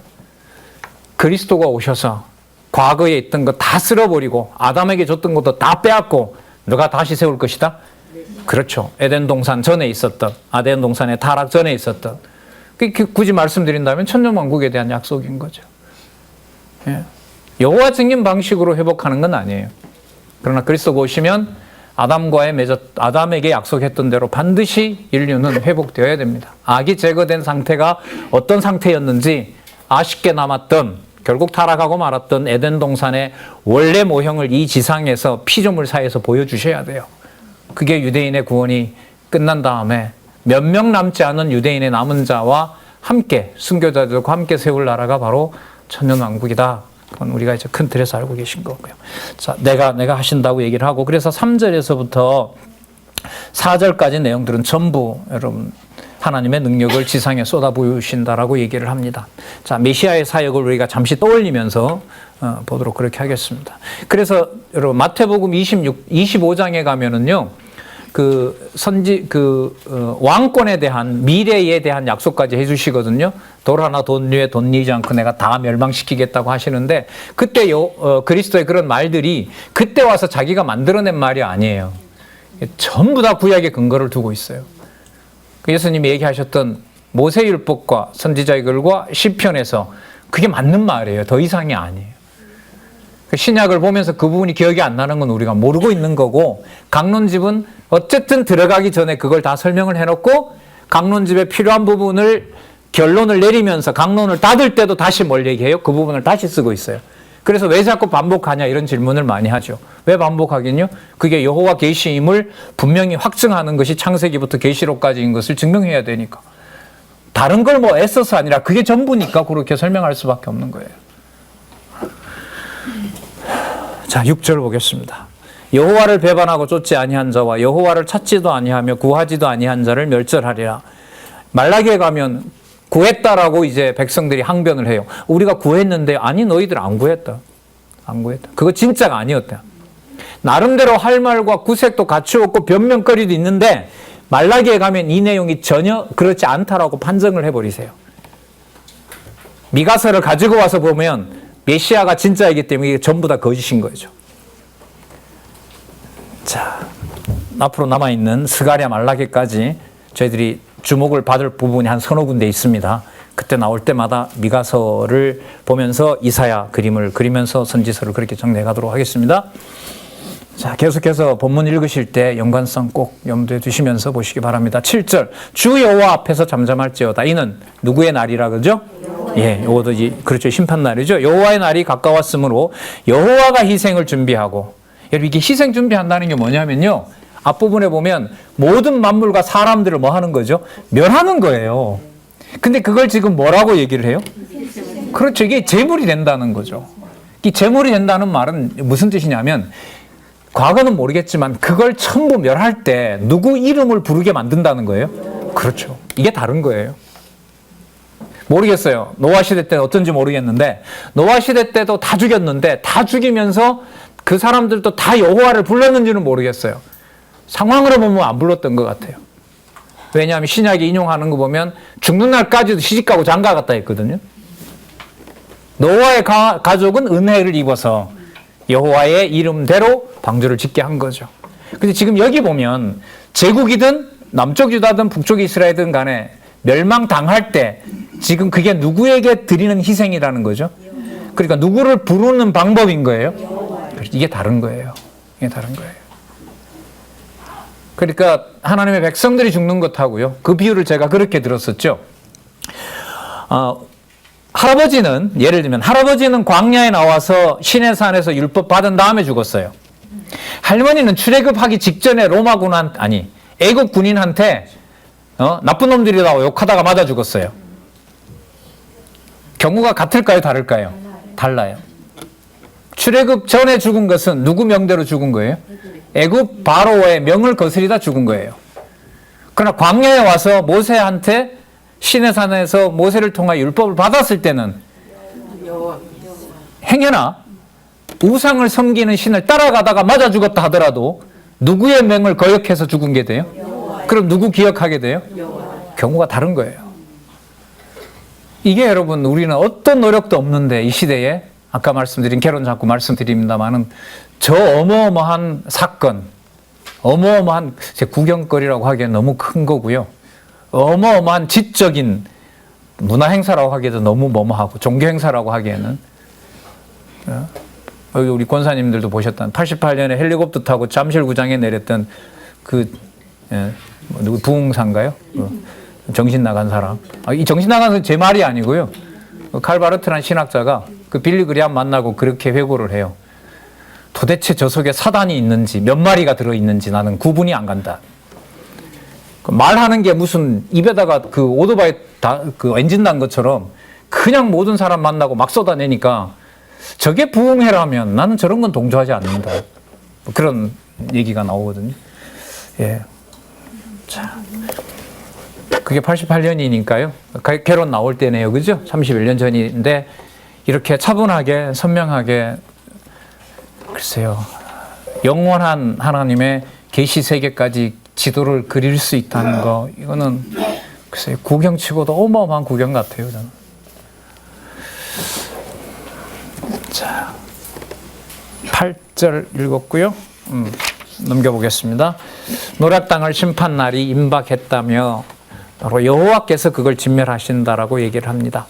그리스도가 오셔서 과거에 있던 거 다 쓸어버리고 아담에게 줬던 것도 다 빼앗고 누가 다시 세울 것이다? 그렇죠. 에덴 동산 전에 있었던, 아덴 동산의 타락 전에 있었던, 굳이 말씀드린다면 천년왕국에 대한 약속인 거죠. 예. 여호와 증인 방식으로 회복하는 건 아니에요. 그러나 그리스도가 오시면 아담에게 약속했던 대로 반드시 인류는 회복되어야 됩니다. 악이 제거된 상태가 어떤 상태였는지 아쉽게 남았던, 결국 타락하고 말았던 에덴 동산의 원래 모형을 이 지상에서 피조물 사이에서 보여주셔야 돼요. 그게 유대인의 구원이 끝난 다음에 몇 명 남지 않은 유대인의 남은 자와 함께, 순교자들과 함께 세울 나라가 바로 천년왕국이다. 그건 우리가 이제 큰 틀에서 알고 계신 거고요. 자, 내가 하신다고 얘기를 하고, 그래서 3절에서부터 4절까지 내용들은 전부 여러분 하나님의 능력을 지상에 쏟아부으신다라고 얘기를 합니다. 자, 메시아의 사역을 우리가 잠시 떠올리면서 보도록 그렇게 하겠습니다. 그래서 여러분 마태복음 25장에 가면은요, 왕권에 대한, 미래에 대한 약속까지 해주시거든요. 돌 하나 돈 위에 돈 내지 않고 내가 다 멸망시키겠다고 하시는데, 그때 그리스도의 그런 말들이 그때 와서 자기가 만들어낸 말이 아니에요. 전부 다 구약의 근거를 두고 있어요. 예수님이 얘기하셨던 모세율법과 선지자의 글과 시편에서 그게 맞는 말이에요. 더 이상이 아니에요. 신약을 보면서 그 부분이 기억이 안 나는 건 우리가 모르고 있는 거고, 강론집은 어쨌든 들어가기 전에 그걸 다 설명을 해놓고 강론집에 필요한 부분을 결론을 내리면서 강론을 닫을 때도 다시 뭘 얘기해요? 그 부분을 다시 쓰고 있어요. 그래서 왜 자꾸 반복하냐 이런 질문을 많이 하죠. 왜 반복하긴요? 그게 여호와 계시임을 분명히 확증하는 것이 창세기부터 계시록까지인 것을 증명해야 되니까. 다른 걸 뭐 애써서 아니라 그게 전부니까 그렇게 설명할 수밖에 없는 거예요. 자, 6절 보겠습니다. 여호와를 배반하고 쫓지 아니한 자와 여호와를 찾지도 아니하며 구하지도 아니한 자를 멸절하리라. 말라기에 가면 구했다라고 이제 백성들이 항변을 해요. 우리가 구했는데, 아니 너희들 안 구했다. 안 구했다. 그거 진짜가 아니었다. 나름대로 할 말과 구색도 갖추었고 변명거리도 있는데 말라기에 가면 이 내용이 전혀 그렇지 않다라고 판정을 해버리세요. 미가서를 가지고 와서 보면 메시아가 진짜이기 때문에 이게 전부 다 거짓인 거죠. 자, 앞으로 남아있는 스가랴 말라기까지 저희들이 주목을 받을 부분이 한 서너 군데 있습니다. 그때 나올 때마다 미가서를 보면서 이사야 그림을 그리면서 선지서를 그렇게 정리해가도록 하겠습니다. 자, 계속해서 본문 읽으실 때 연관성 꼭 염두에 두시면서 보시기 바랍니다. 7절, 주 여호와 앞에서 잠잠할지어다. 이는 누구의 날이라 그러죠? 예, 이것도 그렇죠. 심판날이죠. 여호와의 날이 가까웠으므로 여호와가 희생을 준비하고, 여러분 이게 희생 준비한다는 게 뭐냐면요, 앞부분에 보면 모든 만물과 사람들을 뭐 하는 거죠? 멸하는 거예요. 근데 그걸 지금 뭐라고 얘기를 해요? 그렇죠. 이게 제물이 된다는 거죠. 이 제물이 된다는 말은 무슨 뜻이냐면, 과거는 모르겠지만 그걸 전부 멸할 때 누구 이름을 부르게 만든다는 거예요. 그렇죠. 이게 다른 거예요. 모르겠어요. 노아 시대 때는 어떤지 모르겠는데 노아 시대 때도 다 죽였는데 다 죽이면서 그 사람들도 다 여호와를 불렀는지는 모르겠어요. 상황으로 보면 안 불렀던 것 같아요. 왜냐하면 신약이 인용하는 거 보면 죽는 날까지도 시집가고 장가갔다 했거든요. 노아의 가족은 은혜를 입어서 여호와의 이름대로 방주를 짓게 한 거죠. 근데 지금 여기 보면 제국이든 남쪽 유다든 북쪽 이스라엘이든 간에 멸망당할 때 지금 그게 누구에게 드리는 희생이라는 거죠. 그러니까 누구를 부르는 방법인 거예요. 이게 다른 거예요. 이게 다른 거예요. 그러니까 하나님의 백성들이 죽는 것하고요. 그 비유를 제가 그렇게 들었었죠. 할아버지는 예를 들면 할아버지는 광야에 나와서 시내산에서 율법 받은 다음에 죽었어요. 할머니는 출애굽하기 직전에 로마 군한 아니 애국 군인한테 나쁜 놈들이라고 욕하다가 맞아 죽었어요. 경우가 같을까요? 다를까요? 달라요. 출애굽 전에 죽은 것은 누구 명대로 죽은 거예요? 애굽 바로의 명을 거스리다 죽은 거예요. 그러나 광야에 와서 모세한테 시내산에서 모세를 통하여 율법을 받았을 때는 행여나 우상을 섬기는 신을 따라가다가 맞아 죽었다 하더라도 누구의 명을 거역해서 죽은 게 돼요? 그럼 누구 기억하게 돼요? 경우가 다른 거예요. 이게 여러분 우리는 어떤 노력도 없는데 이 시대에 아까 말씀드린 결혼 자꾸 말씀드립니다만은 저 어마어마한 사건, 어마어마한 제 구경거리라고 하기엔 너무 큰 거고요. 어마어마한 지적인 문화 행사라고 하기에도 너무 머무하고 종교 행사라고 하기에는 우리 권사님들도 보셨던 88년에 헬리콥터 타고 잠실구장에 내렸던 그 누구 부흥사인가요? 정신 나간 사람. 이 정신 나간 사람 제 말이 아니고요. 칼바르트라는 신학자가 그 빌리 그레함 만나고 그렇게 회고를 해요. 도대체 저 속에 사단이 있는지 몇 마리가 들어있는지 나는 구분이 안 간다. 말하는 게 무슨 입에다가 그 오토바이 그 엔진 난 것처럼 그냥 모든 사람 만나고 막 쏟아내니까 저게 부흥회라면 나는 저런 건 동조하지 않는다. 그런 얘기가 나오거든요. 예. 자. 그게 88년이니까요. 결혼 나올 때네요. 그죠? 31년 전인데 이렇게 차분하게 선명하게 글쎄요. 영원한 하나님의 계시 세계까지 지도를 그릴 수 있다는 거 이거는 글쎄요. 구경치고도 어마어마한 구경 같아요. 저는. 자, 8절 읽었고요. 넘겨보겠습니다. 노략당할 심판날이 임박했다며 바로 여호와께서 그걸 진멸하신다라고 얘기를 합니다.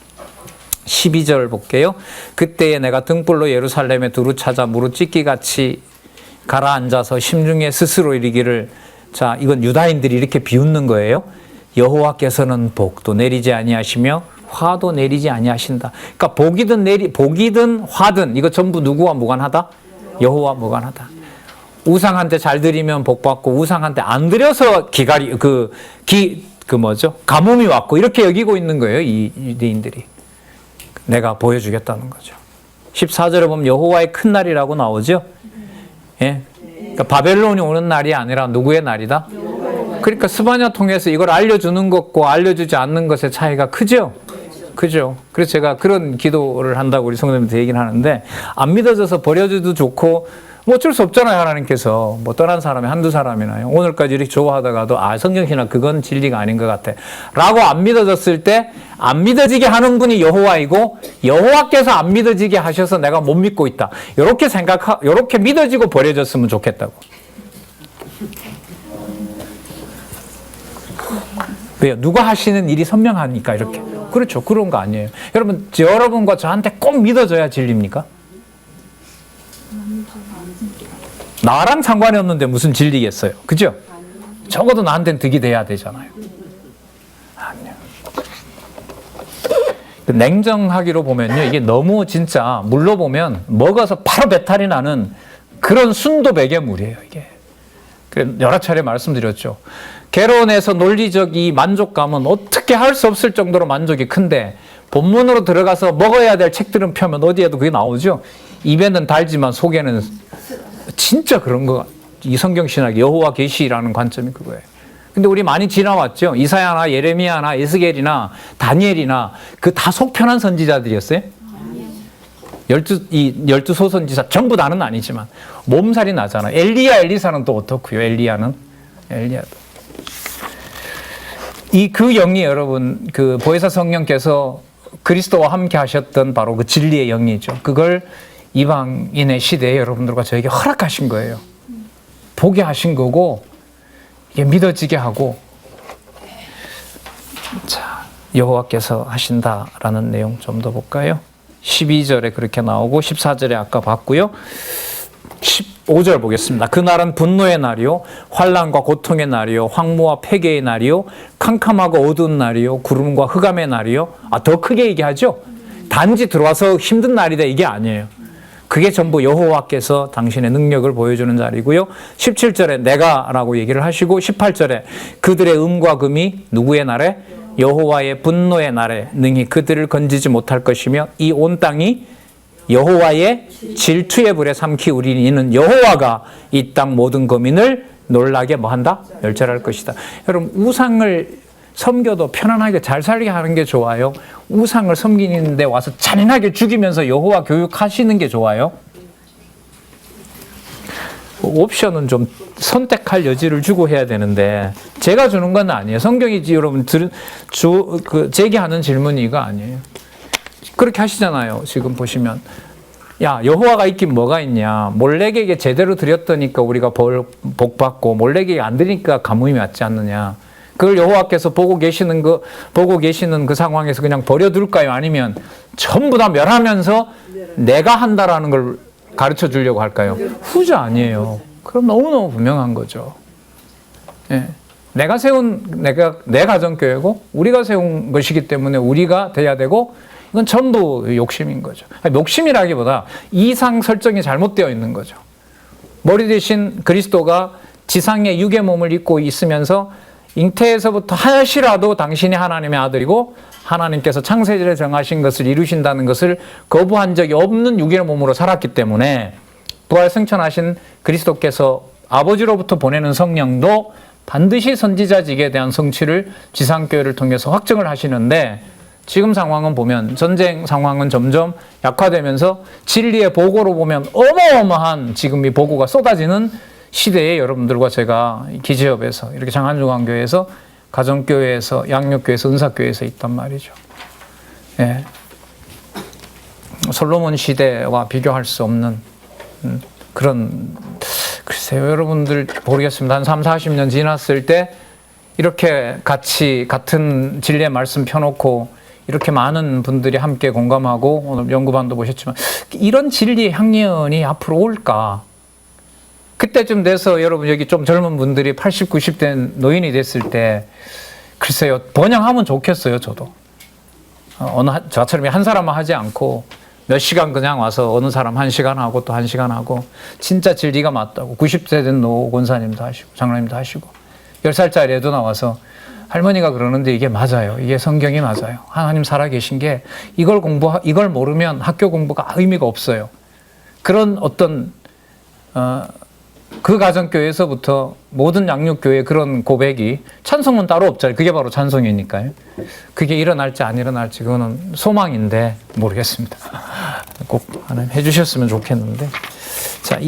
12절 볼게요. 그때에 내가 등불로 예루살렘에 두루 찾아 무릎 찢기같이 가라앉아서 심중에 스스로 이르기를 자 이건 유다인들이 이렇게 비웃는 거예요. 여호와께서는 복도 내리지 아니하시며 화도 내리지 아니하신다. 그러니까 복이든 화든 이거 전부 누구와 무관하다? 여호와 무관하다. 우상한테 잘 드리면 복 받고 우상한테 안 드려서 가뭄이 왔고 이렇게 여기고 있는 거예요. 이 유대인들이. 내가 보여주겠다는 거죠. 14절에 보면 여호와의 큰 날이라고 나오죠. 예? 그러니까 바벨론이 오는 날이 아니라 누구의 날이다? 그러니까 스바냐 통해서 이걸 알려주는 것과 알려주지 않는 것의 차이가 크죠. 그죠. 그래서 제가 그런 기도를 한다고 우리 성도님한테 얘기를 하는데 안 믿어져서 버려줘도 좋고 뭐 어쩔 수 없잖아요. 하나님께서 뭐 떠난 사람이 한두 사람이나요. 오늘까지 이렇게 좋아하다가도 성경신학 그건 진리가 아닌 것 같아 라고 안 믿어졌을 때 안 믿어지게 하는 분이 여호와이고 여호와께서 안 믿어지게 하셔서 내가 못 믿고 있다. 이렇게 믿어지고 버려졌으면 좋겠다고. 왜요? 누가 하시는 일이 선명하니까 이렇게. 그렇죠. 그런 거 아니에요. 여러분과 저한테 꼭 믿어져야 진리입니까? 나랑 상관이 없는데 무슨 진리겠어요. 그죠? 적어도 나한테는 득이 돼야 되잖아요. 아니요. 냉정하기로 보면요. 이게 너무 진짜 물로 보면 먹어서 바로 배탈이 나는 그런 순도 베개물이에요. 이게. 여러 차례 말씀드렸죠. 개론에서 논리적 이 만족감은 어떻게 할 수 없을 정도로 만족이 큰데 본문으로 들어가서 먹어야 될 책들은 펴면 어디에도 그게 나오죠. 입에는 달지만 속에는 진짜 그런 거. 이 성경 신학 여호와 계시라는 관점이 그거예요. 근데 우리 많이 지나왔죠. 이사야나 예레미야나 에스겔이나 다니엘이나 그 다 속편한 선지자들이었어요. 열두 소선지자 전부 다는 아니지만 몸살이 나잖아. 엘리야, 엘리사는 또 어떻고요? 엘리야도 그 영이 여러분 그 보혜사 성령께서 그리스도와 함께 하셨던 바로 그 진리의 영이죠. 그걸 이방인의 시대에 여러분들과 저에게 허락하신 거예요. 보게 하신 거고 이게 믿어지게 하고 자 여호와께서 하신다라는 내용 좀 더 볼까요? 12절에 그렇게 나오고 14절에 아까 봤고요. 15절 보겠습니다. 그날은 분노의 날이요 환난과 고통의 날이요 황무와 폐괴의 날이요 캄캄하고 어두운 날이요 구름과 흑암의 날이요. 더 크게 얘기하죠. 단지 들어와서 힘든 날이다 이게 아니에요. 그게 전부 여호와께서 당신의 능력을 보여주는 자리고요. 17절에 내가라고 얘기를 하시고 18절에 그들의 음과 금이 누구의 날에? 여호와의 분노의 날에 능히 그들을 건지지 못할 것이며 이 온 땅이 여호와의 질투의 불에 삼키우리니 이는 여호와가 이 땅 모든 거민을 놀라게 뭐한다? 멸절할 것이다. 여러분 우상을 섬겨도 편안하게 잘 살게 하는 게 좋아요? 우상을 섬기는데 와서 잔인하게 죽이면서 여호와 교육하시는 게 좋아요? 옵션은 좀 선택할 여지를 주고 해야 되는데 제가 주는 건 아니에요. 성경이 여러분 제기하는 질문이 이거 아니에요. 그렇게 하시잖아요. 지금 보시면 야 여호와가 있긴 뭐가 있냐. 몰렉에게 제대로 드렸더니까 우리가 복 받고 몰렉에게 안 드리니까 가뭄이 왔지 않느냐. 그걸 여호와께서 보고 계시는 그 상황에서 그냥 버려둘까요? 아니면 전부 다 멸하면서 내가 한다라는 걸 가르쳐 주려고 할까요? 후자 아니에요. 그럼 너무너무 분명한 거죠. 예. 내가 세운 내 가정교회고 우리가 세운 것이기 때문에 우리가 돼야 되고 이건 전부 욕심인 거죠. 욕심이라기보다 이상 설정이 잘못되어 있는 거죠. 머리 대신 그리스도가 지상의 육의 몸을 입고 있으면서 잉태에서부터 하시라도 당신이 하나님의 아들이고 하나님께서 창세전에 정하신 것을 이루신다는 것을 거부한 적이 없는 육의 몸으로 살았기 때문에 부활 승천하신 그리스도께서 아버지로부터 보내는 성령도 반드시 선지자직에 대한 성취를 지상교회를 통해서 확증을 하시는데 지금 상황은 보면 전쟁 상황은 점점 약화되면서 진리의 보고로 보면 어마어마한 지금 이 보고가 쏟아지는 시대에 여러분들과 제가 기지협에서 이렇게 장안중앙교회에서 가정교회에서 양육교회에서 은사교회에서 있단 말이죠. 예. 솔로몬 시대와 비교할 수 없는 그런 글쎄요 여러분들 모르겠습니다. 한 3, 40년 지났을 때 이렇게 같은 진리의 말씀 펴놓고 이렇게 많은 분들이 함께 공감하고 오늘 연구반도 보셨지만 이런 진리의 향연이 앞으로 올까? 그때쯤 돼서 여러분 여기 좀 젊은 분들이 80, 90대 노인이 됐을 때 글쎄요 번영하면 좋겠어요. 저도 저처럼 한 사람만 하지 않고 몇 시간 그냥 와서 어느 사람 1시간 하고 또 1시간 하고 진짜 진리가 맞다고 90세 된 노 권사님도 하시고 장로님도 하시고 10살짜리 애도 나와서 할머니가 그러는데 이게 맞아요. 이게 성경이 맞아요. 하나님 살아계신 게 이걸 모르면 학교 공부가 의미가 없어요. 그런 어떤 그 가정교회에서부터 모든 양육교회 그런 고백이 찬송은 따로 없잖아요. 그게 바로 찬송이니까요. 그게 일어날지 안 일어날지 그거는 소망인데 모르겠습니다. 꼭 하나님 해주셨으면 좋겠는데. 자,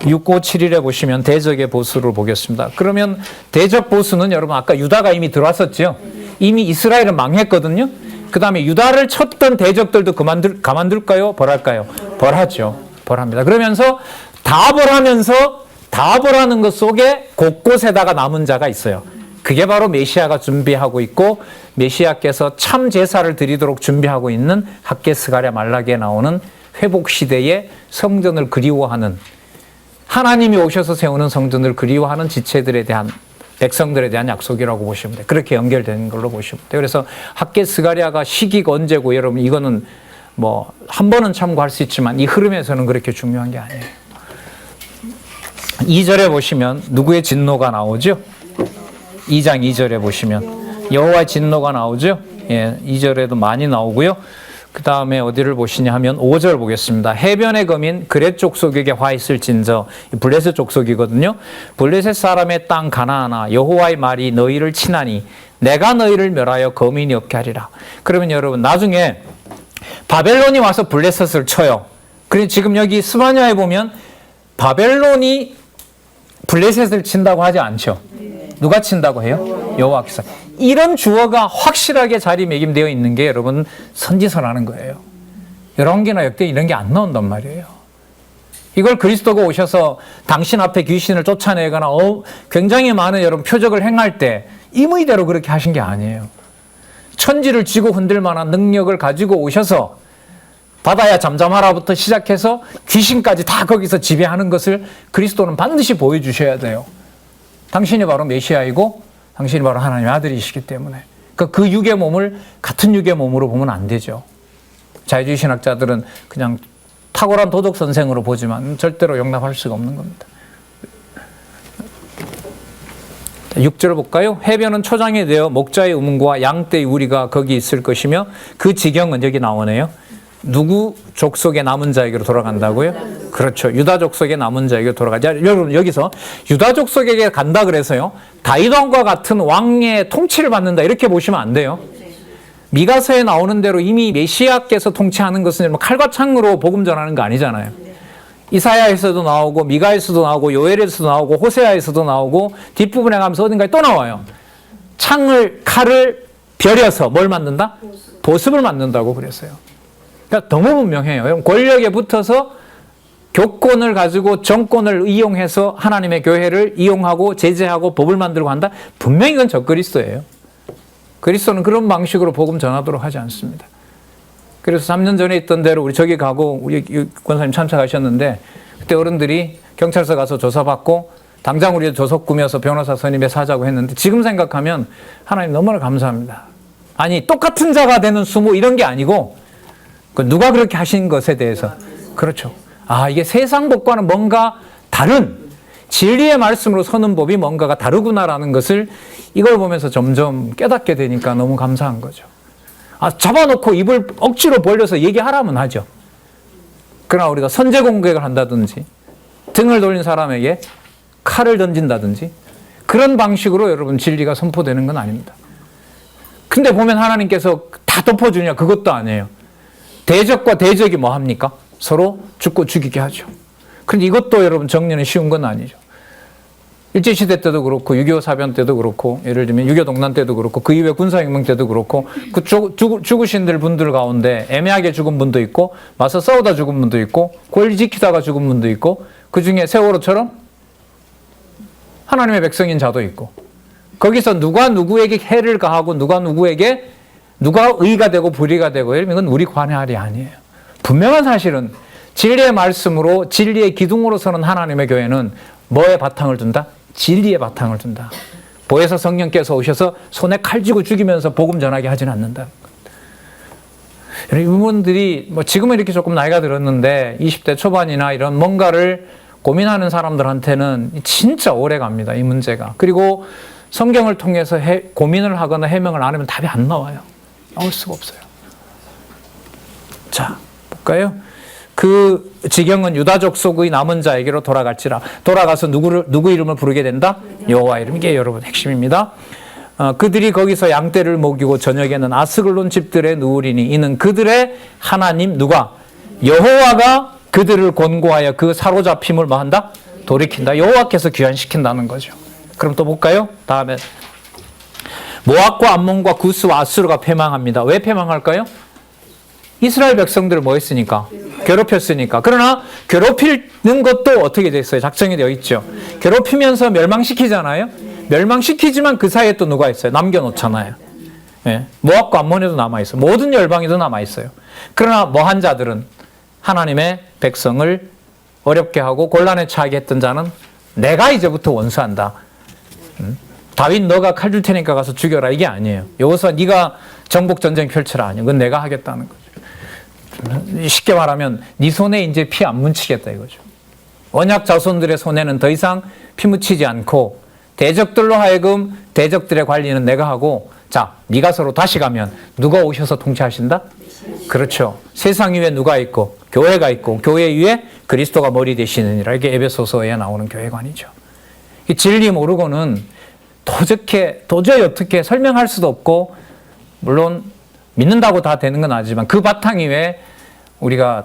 6971에 보시면 대적의 보수를 보겠습니다. 그러면 대적 보수는 여러분 아까 유다가 이미 들어왔었죠. 이미 이스라엘은 망했거든요. 그 다음에 유다를 쳤던 대적들도 가만둘까요? 벌할까요? 벌하죠. 벌합니다. 그러면서 다 벌하는 것 속에 곳곳에다가 남은 자가 있어요. 그게 바로 메시아가 준비하고 있고 메시아께서 참 제사를 드리도록 준비하고 있는 학개 스가랴 말라기에 나오는 회복 시대의 성전을 그리워하는 하나님이 오셔서 세우는 성전을 그리워하는 지체들에 대한 백성들에 대한 약속이라고 보시면 돼요. 그렇게 연결되는 걸로 보시면 돼요. 그래서 학개 스가랴가 시기가 언제고 여러분 이거는 뭐 한 번은 참고할 수 있지만 이 흐름에서는 그렇게 중요한 게 아니에요. 2절에 보시면 누구의 진노가 나오죠? 2장 2절에 보시면 여호와의 진노가 나오죠? 예, 2절에도 많이 나오고요. 그 다음에 어디를 보시냐 하면 5절 보겠습니다. 해변의 검인 그렛 족속에게 화 있을진저, 블레셋 족속이거든요. 블레셋 사람의 땅 가나안아, 여호와의 말이 너희를 치나니 내가 너희를 멸하여 거민이 없게 하리라. 그러면 여러분 나중에 바벨론이 와서 블레셋을 쳐요. 그리고 지금 여기 스바냐에 보면 바벨론이 블레셋을 친다고 하지 않죠. 누가 친다고 해요? 여호와께서. 이런 주어가 확실하게 자리매김되어 있는 게 여러분 선지서라는 거예요. 열왕기나 역대 이런 게 안 나온단 말이에요. 이걸 그리스도가 오셔서 당신 앞에 귀신을 쫓아내거나 굉장히 많은 여러분 표적을 행할 때 임의대로 그렇게 하신 게 아니에요. 천지를 쥐고 흔들 만한 능력을 가지고 오셔서 바다야 잠잠하라부터 시작해서 귀신까지 다 거기서 지배하는 것을 그리스도는 반드시 보여주셔야 돼요. 당신이 바로 메시아이고 당신이 바로 하나님의 아들이시기 때문에 그 육의 몸을 같은 육의 몸으로 보면 안 되죠. 자유주의 신학자들은 그냥 탁월한 도덕 선생으로 보지만 절대로 용납할 수가 없는 겁니다. 6절 볼까요? 해변은 초장이 되어 목자의 우문과 양떼의 우리가 거기 있을 것이며 그 지경은 여기 나오네요. 누구 족속의 남은 자에게로 돌아간다고요? 그렇죠. 유다 족속의 남은 자에게로 돌아가자. 여러분 여기서 유다 족속에게 간다 그래서요. 다윗 왕과 같은 왕의 통치를 받는다 이렇게 보시면 안 돼요. 미가서에 나오는 대로 이미 메시아께서 통치하는 것은 칼과 창으로 복음 전하는 거 아니잖아요. 이사야에서도 나오고 미가에서도 나오고 요엘에서도 나오고 호세아에서도 나오고 뒷부분에 가면서 어딘가에 또 나와요. 칼을 벼려서 뭘 만든다? 보습을 만든다고 그랬어요. 그러니까 너무 분명해요. 권력에 붙어서 교권을 가지고 정권을 이용해서 하나님의 교회를 이용하고 제재하고 법을 만들고 한다? 분명히 이건 적그리스도예요. 그리스도는 그런 방식으로 복음 전하도록 하지 않습니다. 그래서 3년 전에 있던 대로 우리 저기 가고 우리 권사님 참석하셨는데 그때 어른들이 경찰서 가서 조사받고 당장 우리 조석 꾸며서 변호사 선임해 사자고 했는데 지금 생각하면 하나님 너무나 감사합니다. 아니 똑같은 자가 되는 수모 이런 게 아니고 누가 그렇게 하신 것에 대해서 그렇죠. 이게 세상 법과는 뭔가 다른 진리의 말씀으로 서는 법이 뭔가가 다르구나라는 것을 이걸 보면서 점점 깨닫게 되니까 너무 감사한 거죠. 잡아놓고 입을 억지로 벌려서 얘기하라면 하죠. 그러나 우리가 선제 공격을 한다든지 등을 돌린 사람에게 칼을 던진다든지 그런 방식으로 여러분 진리가 선포되는 건 아닙니다. 근데 보면 하나님께서 다 덮어주냐 그것도 아니에요. 대적과 대적이 뭐 합니까? 서로 죽고 죽이게 하죠. 그런데 이것도 여러분 정리는 쉬운 건 아니죠. 일제시대 때도 그렇고 6.25 사변 때도 그렇고 예를 들면 6.25 동란 때도 그렇고 그 이후에 군사혁명 때도 그렇고 그 죽으신 분들 가운데 애매하게 죽은 분도 있고 맞서 싸우다 죽은 분도 있고 권리 지키다가 죽은 분도 있고 그 중에 세월호처럼 하나님의 백성인 자도 있고 거기서 누가 누구에게 해를 가하고 누가 의가 되고 불의가 되고 이건 우리 관할 일이 아니에요. 분명한 사실은 진리의 말씀으로 진리의 기둥으로 서는 하나님의 교회는 뭐에 바탕을 둔다? 진리의 바탕을 둔다. 보혜사 성령께서 오셔서 손에 칼 쥐고 죽이면서 복음 전하게 하지는 않는다. 이분들이 지금은 이렇게 조금 나이가 들었는데 20대 초반이나 이런 뭔가를 고민하는 사람들한테는 진짜 오래 갑니다. 이 문제가. 그리고 성경을 통해서 고민을 하거나 해명을 안 하면 답이 안 나와요. 나올 수가 없어요. 자, 볼까요? 그 지경은 유다 족속의 남은 자에게로 돌아갈지라. 돌아가서 누구 이름을 부르게 된다? 여호와 이름. 이게 여러분 핵심입니다. 그들이 거기서 양떼를 먹이고 저녁에는 아스글론 집들에 누우리니 이는 그들의 하나님 누가? 여호와가 그들을 권고하여 그 사로잡힘을 뭐 한다? 돌이킨다. 여호와께서 귀환시킨다는 거죠. 그럼 또 볼까요? 다음에 모압과 암몬과 구스와 아수르가 패망합니다. 왜 패망할까요? 이스라엘 백성들을 뭐 했으니까? 괴롭혔으니까. 그러나 괴롭히는 것도 어떻게 됐어요? 작정이 되어 있죠. 괴롭히면서 멸망시키잖아요. 멸망시키지만 그 사이에 또 누가 있어요? 남겨놓잖아요. 예. 모압과 암몬에도 남아있어요. 모든 열방에도 남아있어요. 그러나 뭐한 자들은 하나님의 백성을 어렵게 하고 곤란에 처하게 했던 자는 내가 이제부터 원수한다. 다윗 너가 칼 줄 테니까 가서 죽여라. 이게 아니에요. 여호수아 네가 정복 전쟁 펼쳐라. 아니에요. 그건 내가 하겠다는 거죠. 쉽게 말하면 네 손에 이제 피 안 묻히겠다 이거죠. 언약 자손들의 손에는 더 이상 피 묻히지 않고 대적들로 하여금 대적들의 관리는 내가 하고 자, 미가서로 다시 가면 누가 오셔서 통치하신다? 그렇죠. 세상 위에 누가 있고 교회가 있고 교회 위에 그리스도가 머리 되시느니라. 이게 에베소서에 나오는 교회관이죠. 이 진리 모르고는 도저히 어떻게 설명할 수도 없고, 물론 믿는다고 다 되는 건 아니지만 그 바탕 위에 우리가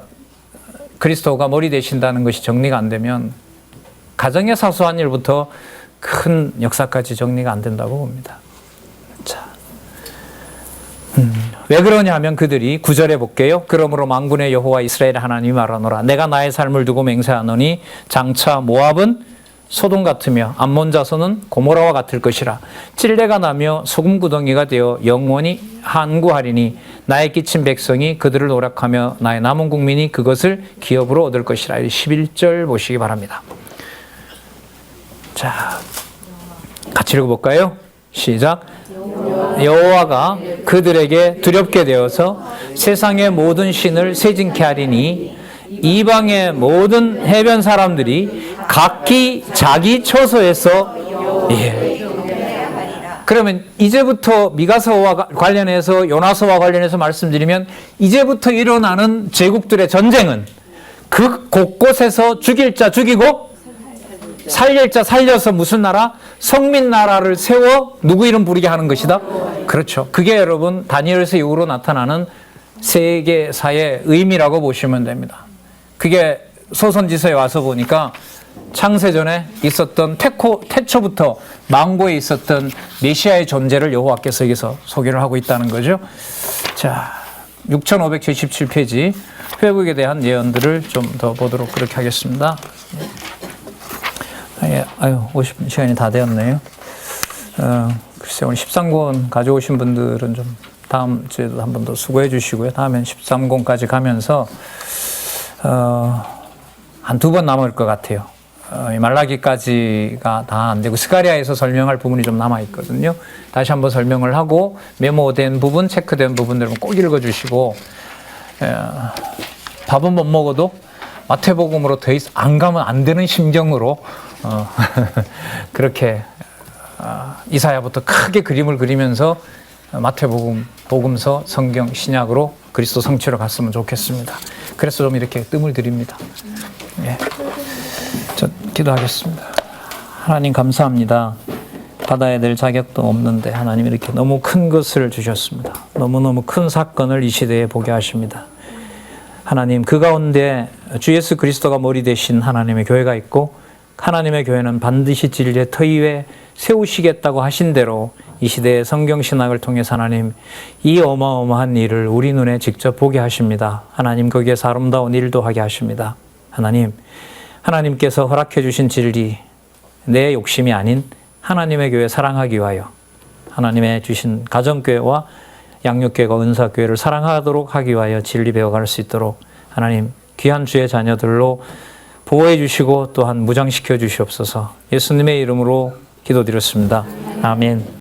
그리스도가 머리 되신다는 것이 정리가 안 되면 가정의 사소한 일부터 큰 역사까지 정리가 안 된다고 봅니다. 자, 왜 그러냐 하면 그들이 9절에 볼게요. 그러므로 만군의 여호와 이스라엘 하나님이 말하노라. 내가 나의 삶을 두고 맹세하노니 장차 모압은 소돔 같으며 암몬 자손은 고모라와 같을 것이라. 찔레가 나며 소금구덩이가 되어 영원히 한구하리니 나의 끼친 백성이 그들을 노력하며 나의 남은 국민이 그것을 기업으로 얻을 것이라. 11절 보시기 바랍니다. 자, 같이 읽어볼까요? 시작. 여호와가 그들에게 두렵게 되어서 세상의 모든 신을 세진케 하리니 이방의 모든 해변 사람들이 각기 자기 처소에서 그러면 이제부터 미가서와 관련해서 요나서와 관련해서 말씀드리면 이제부터 일어나는 제국들의 전쟁은 그 곳곳에서 죽일 자 죽이고 살릴 자 살려서 무슨 나라? 성민 나라를 세워 누구 이름 부르게 하는 것이다? 그렇죠. 그게 여러분 다니엘서 이후로 나타나는 세계사의 의미라고 보시면 됩니다. 그게 소선지서에 와서 보니까 창세전에 있었던 태초부터 망고에 있었던 메시아의 존재를 여호와께서 여기서 소개를 하고 있다는 거죠. 자, 6577페이지 회복에 대한 예언들을 좀 더 보도록 그렇게 하겠습니다. 아유, 50분 시간이 다 되었네요. 글쎄 오늘 13권 가져오신 분들은 좀 다음 주에도 한 번 더 수고해 주시고요. 다음엔 13권까지 가면서 한두 번 남을 것 같아요. 말라기까지가 다 안 되고 스가랴에서 설명할 부분이 좀 남아 있거든요. 다시 한번 설명을 하고 메모된 부분, 체크된 부분들은 꼭 읽어주시고, 밥은 못 먹어도 마태복음으로 더 이상 안 가면 안 되는 심정으로 그렇게 이사야부터 크게 그림을 그리면서 마태복음, 복음서, 성경, 신약으로 그리스도 성취로 갔으면 좋겠습니다. 그래서 좀 이렇게 뜸을 들입니다. 예. 저 기도하겠습니다. 하나님 감사합니다. 받아야 될 자격도 없는데 하나님 이렇게 너무 큰 것을 주셨습니다. 너무너무 큰 사건을 이 시대에 보게 하십니다. 하나님 그 가운데 주 예수 그리스도가 머리 되신 하나님의 교회가 있고 하나님의 교회는 반드시 진리의 터 위에 세우시겠다고 하신 대로 이 시대의 성경신학을 통해서 하나님 이 어마어마한 일을 우리 눈에 직접 보게 하십니다. 하나님 거기에서 아름다운 일도 하게 하십니다. 하나님, 하나님께서 허락해 주신 진리, 내 욕심이 아닌 하나님의 교회 사랑하기 위하여 하나님의 주신 가정교회와 양육교회와 은사교회를 사랑하도록 하기 위하여 진리 배워갈 수 있도록 하나님 귀한 주의 자녀들로 보호해 주시고 또한 무장시켜 주시옵소서. 예수님의 이름으로 기도드렸습니다. 아멘.